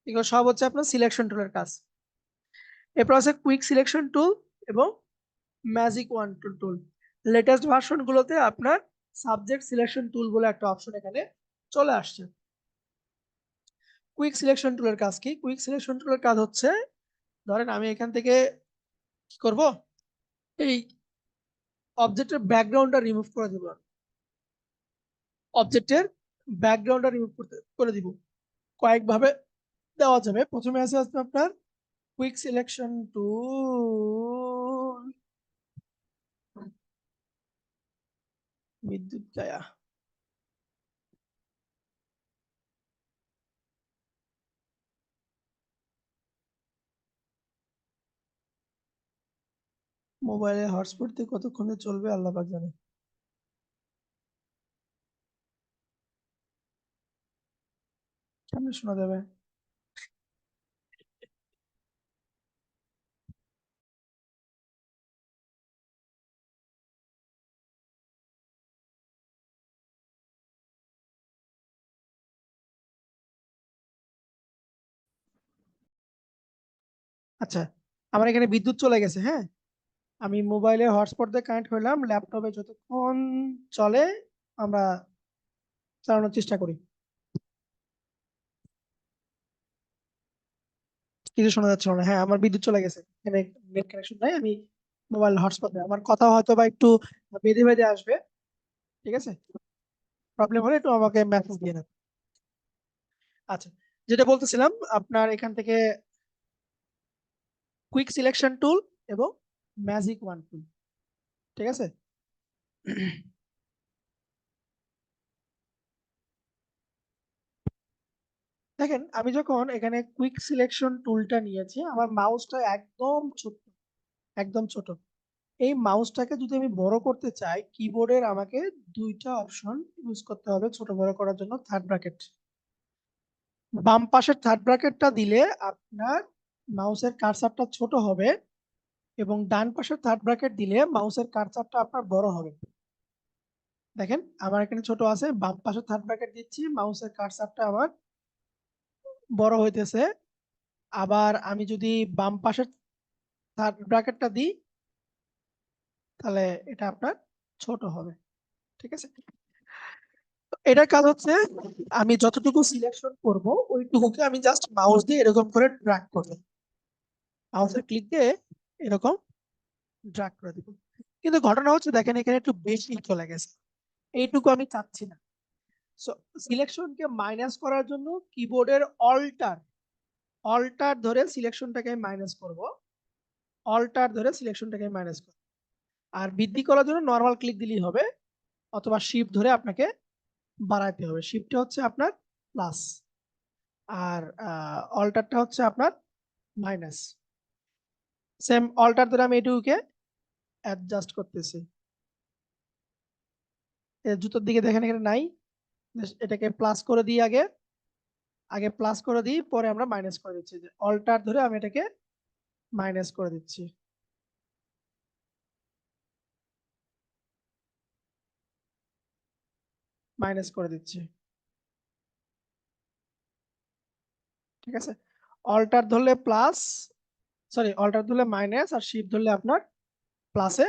এগুলো সব হচ্ছে আপনার সিলেকশন টুলের কাজ। এরপর আছে কুইক সিলেকশন টুল এবং ম্যাজিক ওয়ান টুল। লেটেস্ট ভার্সন গুলোতে আপনার সাবজেক্ট সিলেকশন টুল বলে একটা অপশন এখানে চলে আসছে। কুইক সিলেকশন টুলের কাজ কি? কুইক সিলেকশন টুলের কাজ হচ্ছে, ধরেন আমি এখান থেকে কি করব, এই অবজেক্টের ব্যাকগ্রাউন্ডটা রিমুভ করে দিব, অবজেক্টের ব্যাকগ্রাউন্ডটা রিমুভ করে দিব। কয়েকভাবে দেওয়া যাবে। প্রথমে আছে আপনার কুইক সিলেকশন টুল, বিদ্যুৎ গায়া, মোবাইলে হটস্পট দিয়ে কতক্ষণে চলবে আল্লাহ পাক জানে। কেমনে শোনা যাবে? আচ্ছা, আমার এখানে বিদ্যুৎ চলে গেছে। হ্যাঁ, আমি মোবাইলে হটস্পট দিয়ে কানেক্ট হইলাম, ল্যাপটপে যতক্ষণ চলে আমরা চালানোর চেষ্টা করি। কিছু শোনা যাচ্ছে না। হ্যাঁ, আমার বিদ্যুৎ চলে গেছে, এখানে নেট কানেকশন নাই, আমি মোবাইল হটস্পট দেয়, আমার কথা হয়তো বা একটু বেঁধে বেঁধে আসবে। ঠিক আছে, প্রবলেম হলে একটু আমাকে মেসেজ দিয়ে নেন। আচ্ছা, যেটা বলতেছিলাম, আপনার এখান থেকে কুইক সিলেকশন টুল এবং ম্যাজিক ওয়ান টুল। ঠিক আছে, দেখেন আমি যখন এখানে কুইক সিলেকশন টুলটা নিয়েছি, আমার মাউসটা একদম ছোট, একদম ছোট। এই মাউসটাকে যদি আমি বড় করতে চাই, কিবোর্ডের আমাকে দুইটা অপশন ইউজ করতে হবে ছোট বড় করার জন্য। থার্ড ব্র্যাকেট, বাম পাশের থার্ড ব্র্যাকেটটা দিলে আপনার মাউসের কার্সারটা ছোট হবে, এবং ডান পাশের থার্ড ব্র্যাকেট দিলে মাউসের কার্সারটা আপনার বড় হবে। দেখেন আমার এখানে ছোট আছে, বাম পাশে থার্ড ব্র্যাকেট দিচ্ছি, মাউসের কার্সারটা আমার বড় হইতেছে। আবার আমি যদি বাম পাশের থার্ড ব্র্যাকেটটা দিই তাহলে এটা আপনার ছোট হবে। ঠিক আছে, তো এটার কাজ হচ্ছে আমি যতটুকু সিলেকশন করব ওইটুকুকে আমি জাস্ট মাউস দিয়ে এরকম করে ড্র্যাগ করব, মাউসের ক্লিক দিয়ে এরকম ড্র্যাগ করে দিব। কিন্তু ঘটনা হচ্ছে দেখেন এখানে একটু বেশি চলে গেছে, এইটুকু আমি চাচ্ছি না। সো সিলেকশনকে মাইনাস করার জন্য কিবোর্ডের অল্টার অল্টার ধরে সিলেকশনটাকে আমি মাইনাস করব, অল্টার ধরে সিলেকশনটাকে আমি মাইনাস করব। আর বৃদ্ধি করার জন্য নর্মাল ক্লিক দিলেই হবে, অথবা শিফট ধরে আপনাকে বাড়াইতে হবে। শিফটটা হচ্ছে আপনার প্লাস, আর অল্টারটা হচ্ছে আপনার মাইনাস। সেম অল্টার ধরে আমি এটুকুকে অ্যাডজাস্ট করতেছি। জুতোর দিকে দেখেন এখানে নাই, এটাকে প্লাস করে দিই, আগে আগে প্লাস করে দিই, পরে আমরা মাইনাস করে দিচ্ছি। যে অল্টার ধরে আমি এটাকে মাইনাস করে দিচ্ছি। মাইনাস করে দিচ্ছি। ঠিক আছে, অল্টার ধরলে প্লাস, সরি অল্টার ধরলে মাইনাস, আর শিফট ধরলে আপনার প্লাসে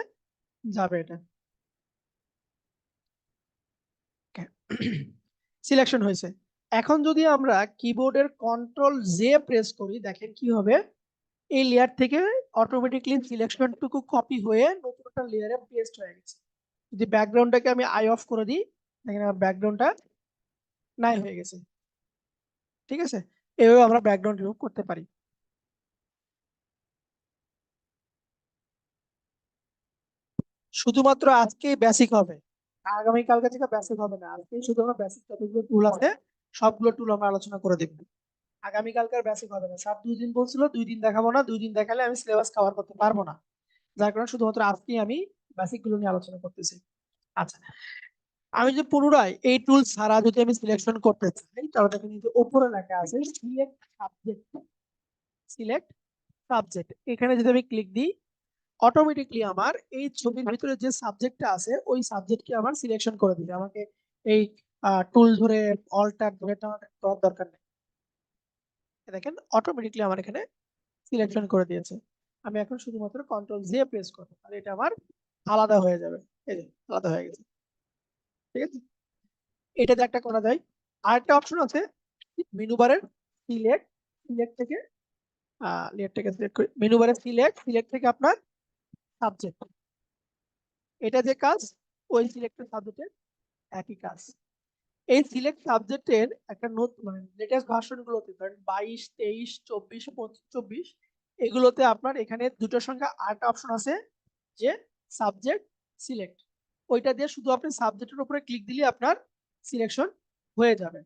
যাবে এটা। সিলেকশন হয়েছে। এখন যদি আমরা কিবোর্ডের কন্ট্রোল জে প্রেস করি, দেখেন কি হবে, এই লেয়ার থেকে অটোমেটিকলি সিলেকশনটুকু কপি হয়ে নতুন একটা লেয়ারে পেস্ট হয়ে গেছে। যদি ব্যাকগ্রাউন্ডটাকে আমি আই অফ করে দিই, দেখেন আমার ব্যাকগ্রাউন্ডটা নাই হয়ে গেছে। ঠিক আছে, এভাবে আমরা ব্যাকগ্রাউন্ড রিমুভ করতে পারি। শুধুমাত্র আজকেই বেসিক হবে, আগামী কালকে থেকে বেসিক হবে না। আজকেই শুধু আমরা বেসিক যতগুলো টুল আছে সবগুলো টুল আমরা আলোচনা করে দেখব। আগামীকালকার বেসিক হবে না। স্যার 2 দিন বলছিল, 2 দিন দেখাবো না, 2 দিন দেখালে আমি সিলেবাস কভার করতে পারবো না, যার কারণে শুধুমাত্র আজকেই আমি বেসিক গুলো নিয়ে আলোচনা করতেছি। আচ্ছা, আমি যদি পুনরায় এই টুল ছাড়া যদি আমি সিলেকশন করতে চাই, তাহলে দেখেন এই যে উপরে লেখা আছে সিলেক্ট সাবজেক্ট, সিলেক্ট সাবজেক্ট, এখানে যদি আমি ক্লিক দিই অটোমেটিকলি আমার এই ছবির ভিতরে যে সাবজেক্টটা আছে ওই সাবজেক্টকে আমার সিলেকশন করে দিবে। আমাকে এই টুল ধরে অল্টার ধরে করার দরকার নেই। দেখেন অটোমেটিকলি আমার এখানে সিলেকশন করে দিয়েছে। আমি এখন শুধুমাত্র কন্ট্রোল জে প্রেস করবো আর এটা আমার আলাদা হয়ে যাবে। এই যে আলাদা হয়ে গেছে। ঠিক আছে, এটাতে একটা করা যায়। আরেকটা অপশন আছে মেনু বারের সিলেক্ট, সিলেক্ট থেকে লেয়ারটাকে সিলেক্ট করি, মেনু বারে সিলেক্ট, সিলেক্ট থেকে আপনার সাবজেক্ট, এটা যে কাজ ওই সিলেক্টেড সাবজেক্টের একই কাজ। এই সিলেক্ট সাবজেক্টের একটা নতুন মানে লেটেস্ট ভার্সন গুলোতে ধরেন 22, 23, 24, 25, 24 এগুলোতে আপনার এখানে দুটোর সঙ্গে আরেকটা অপশন আছে যে সাবজেক্ট সিলেক্ট, ওইটা দিয়ে শুধু আপনি সাবজেক্টের উপরে ক্লিক দিলে আপনার সিলেকশন হয়ে যাবে।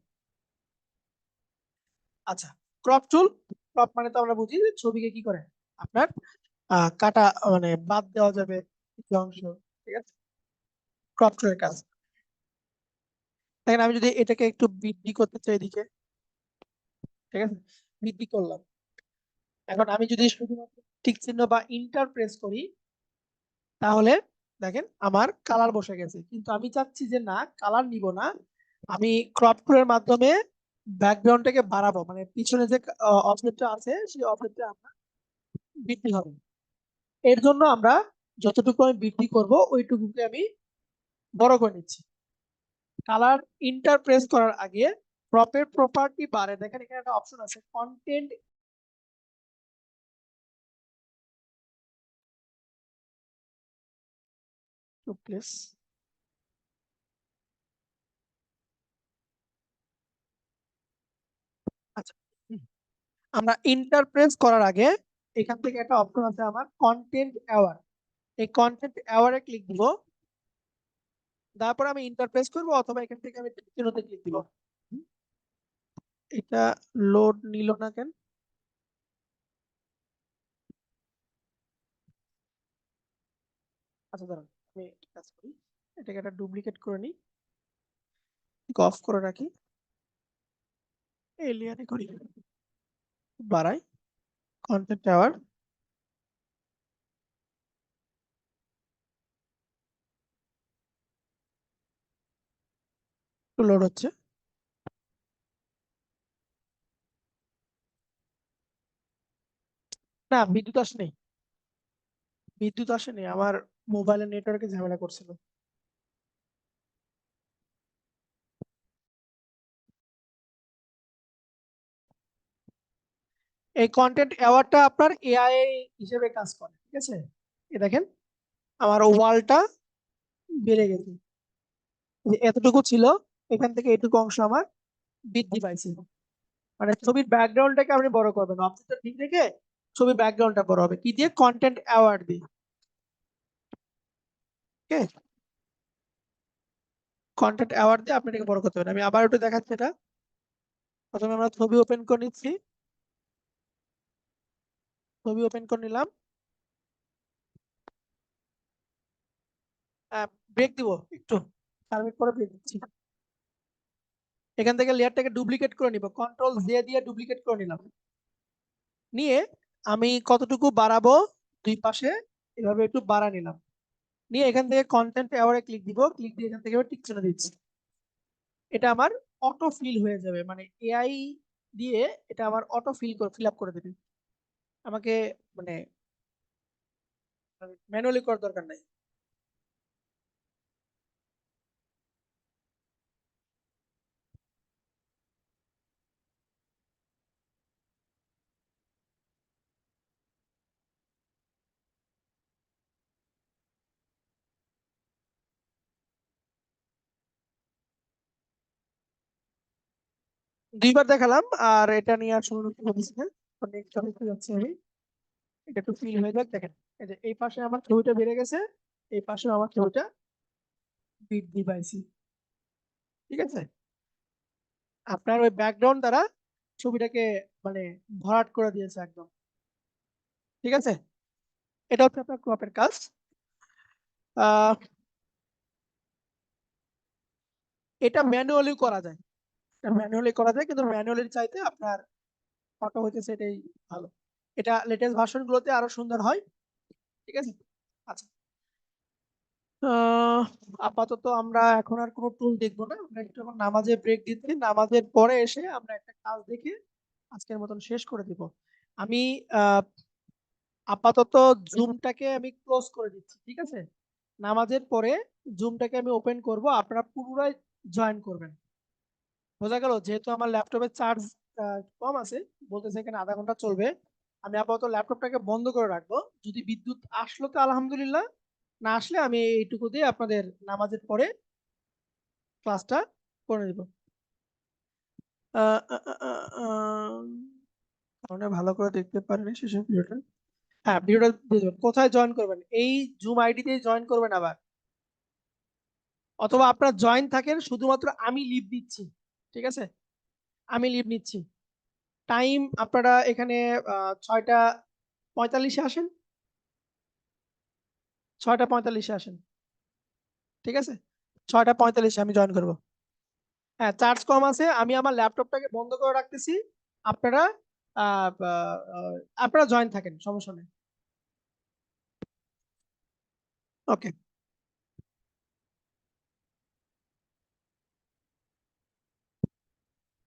আচ্ছা, ক্রপ টুল, ক্রপ মানে তো আমরা বুঝি যে ছবিকে কি করে আপনার কাটা মানে বাদ দেওয়া যাবে কিছু অংশ। ঠিক আছে, ক্রপ টুলের কাজ। দেখেন আমি যদি এটাকে একটু বৃদ্ধি করতে চাই এদিকে, ঠিক আছে, বৃদ্ধি করলাম। এখন আমি যদি শুধুমাত্র টিক চিহ্ন বা ইন্টার প্রেস করি তাহলে দেখেন আমার কালার বসে গেছে। কিন্তু আমি চাচ্ছি যে না, কালার নিব না, আমি ক্রপ টুলের মাধ্যমে ব্যাকগ্রাউন্ডটাকে বাড়াবো, মানে পিছনে যে অবজেক্টটা আছে সেই অবজেক্টটা আমরা বৃদ্ধি হবে। এর জন্য আমরা যতটুকু আমি বৃদ্ধি করব ওইটুকুকে আমি বড় করে নিচ্ছি। কালার ইন্টার প্রেস করার আগে ক্রপের প্রপার্টি বারে দেখেন এখানে একটা অপশন আছে কন্টেন্ট টু প্লেস। আচ্ছা, আমরা ইন্টারপ্রেস করার আগে এখান থেকে একটা অপশন আছে আমার কন্টেন্ট অ্যাওয়ার, এই কন্টেন্ট অ্যাওয়ারে ক্লিক দিব, তারপর আমি ইন্টারপ্রেস করব অথবা এখান থেকে আমি চিহ্নতে ক্লিক দিব। এটা লোড নিল না কেন? আচ্ছা দাঁড়ান, আমি একটা কাজ করি, এটাকে একটা ডুপ্লিকেট করে নিই, অফ করে রাখি, এলিয়ানে করি, বাড়াই কন্টেন্ট অ্যাওয়ার, লোড হচ্ছে। না, বিদ্যুৎ আসেনি। বিদ্যুৎ আসেনি, আমার মোবাইলের নেটওয়ার্কে ঝামেলা করছিল। এই কন্টেন্ট অ্যাওয়ার্ডটা আপনার এআই হিসেবে কাজ করে, ঠিক আছে? এই দেখেন, আমার ওয়ালটা বেড়ে গেছে। যে এতটুকু ছিল, এখান থেকে এটুকু অংশ আমার বৃদ্ধি পাইছে। মানে ছবির ব্যাকগ্রাউন্ডটাকে আপনি বড় করবেন, অবজেক্টটা ঠিক রেখে ছবির ব্যাকগ্রাউন্ডটা বড় হবে কি দিয়ে? কন্টেন্ট অ্যাওয়ার্ড দিয়ে। ওকে, কন্টেন্ট অ্যাওয়ার্ড দিয়ে আপনি এটাকে বড় করতে পারেন। আমি আবার একটু দেখাচ্ছি এটা। প্রথমে আমরা ছবি ওপেন করে নিচ্ছি, ছবি ওপেন করে নিলাম। ব্রেক দিব একটু, 4 মিনিট পরে ব্রেক দিচ্ছি। এখান থেকে লেয়ারটাকে ডুপ্লিকেট করে নিব, কন্ট্রোল জে দিয়ে ডুপ্লিকেট করে নিলাম। নিয়ে আমি কতটুকু বাড়াবো, দুই পাশে এভাবে একটু বাড়া নিলাম। নিয়ে এখান থেকে কন্টেন্ট অ্যাওয়ার্ডে ক্লিক দিব, ক্লিক দিয়ে এখান থেকে টিক চিহ্ন দিচ্ছি। এটা আমার অটো ফিল হয়ে যাবে, মানে এআই দিয়ে এটা আমার অটো ফিল আপ করে দেবে। আমাকে মানে ম্যানুয়ালি করার দরকার নাই। দুইবার দেখালাম, আর এটা নিয়ে আর সমস্যা হচ্ছে না। নেক্সট টপিকে যাচ্ছি আমি। এটা একটু ফিল হয়ে যাক, দেখেন এই যে এই পাশে আমার ছবিটা বেড়ে গেছে, এই পাশে আমার ছবিটা বৃদ্ধি পাইছি। ঠিক আছে, আপনার ওই ব্যাকগ্রাউন্ড দ্বারা ছবিটাকে মানে ভরাট করে দিয়েছে একদম। ঠিক আছে, এটা হচ্ছে আপনার ক্রপের কাজ। আহ এটা ম্যানুয়ালি করা যায়, এটা ম্যানুয়ালি করা যায়, কিন্তু ম্যানুয়ালি চাইতে আপনার অটো হইতেছে এটাই ভালো। এটা লেটেস্ট ভার্সন গুলোতে আরো সুন্দর হয়। ঠিক আছে, আচ্ছা। আহ আপাতত আমরা এখন আর কোনো টুল দেখবো না, আমরা একটু এখন নামাজে ব্রেক দিচ্ছি, নামাজের পরে এসে আমরা একটা কাজ দেখে আজকের মতন শেষ করে দিব। আমি আহ আপাতত জুমটাকে আমি ক্লোজ করে দিচ্ছি, ঠিক আছে? নামাজের পরে জুমটাকে আমি ওপেন করব, আপনারা পুনরায় জয়েন করবেন। বোঝা গেল? যেহেতু আমার ল্যাপটপের চার্জ কম আছে, বলতেছে এখানে আধা ঘন্টা চলবে, আমি আপাতত ল্যাপটপটাকে বন্ধ করে রাখবো। যদি বিদ্যুৎ আসলো তো আলহামদুলিল্লাহ, না আসলে আমি এইটুকু দিয়ে আপনাদের নামাজের পরে ক্লাসটা করে দিব। আহ, আহ, আহ, আহ, আহ, কারণে ভালো করে দেখতে পারেনি শেষের ভিডিওটা। হ্যাঁ, ভিডিওটা দিয়ে দেবেন। কোথায় জয়েন করবেন? এই জুম আইডিতে জয়েন করবেন আবার, অথবা আপনার জয়েন থাকেন, শুধুমাত্র আমি লিভ দিচ্ছি। ঠিক আছে, আমি লিভ নিচ্ছি। টাইম আপনারা এখানে 6টা 45-এ আসেন, 6টা 45-এ আসেন। ঠিক আছে, 6টা 45-এ আমি জয়েন করবো। হ্যাঁ, চার্জ কম আছে, আমি আমার ল্যাপটপটাকে বন্ধ করে রাখতেছি। আপনারা আহ, আহ, আপনারা জয়েন থাকেন, সমস্যা নেই। ওকে।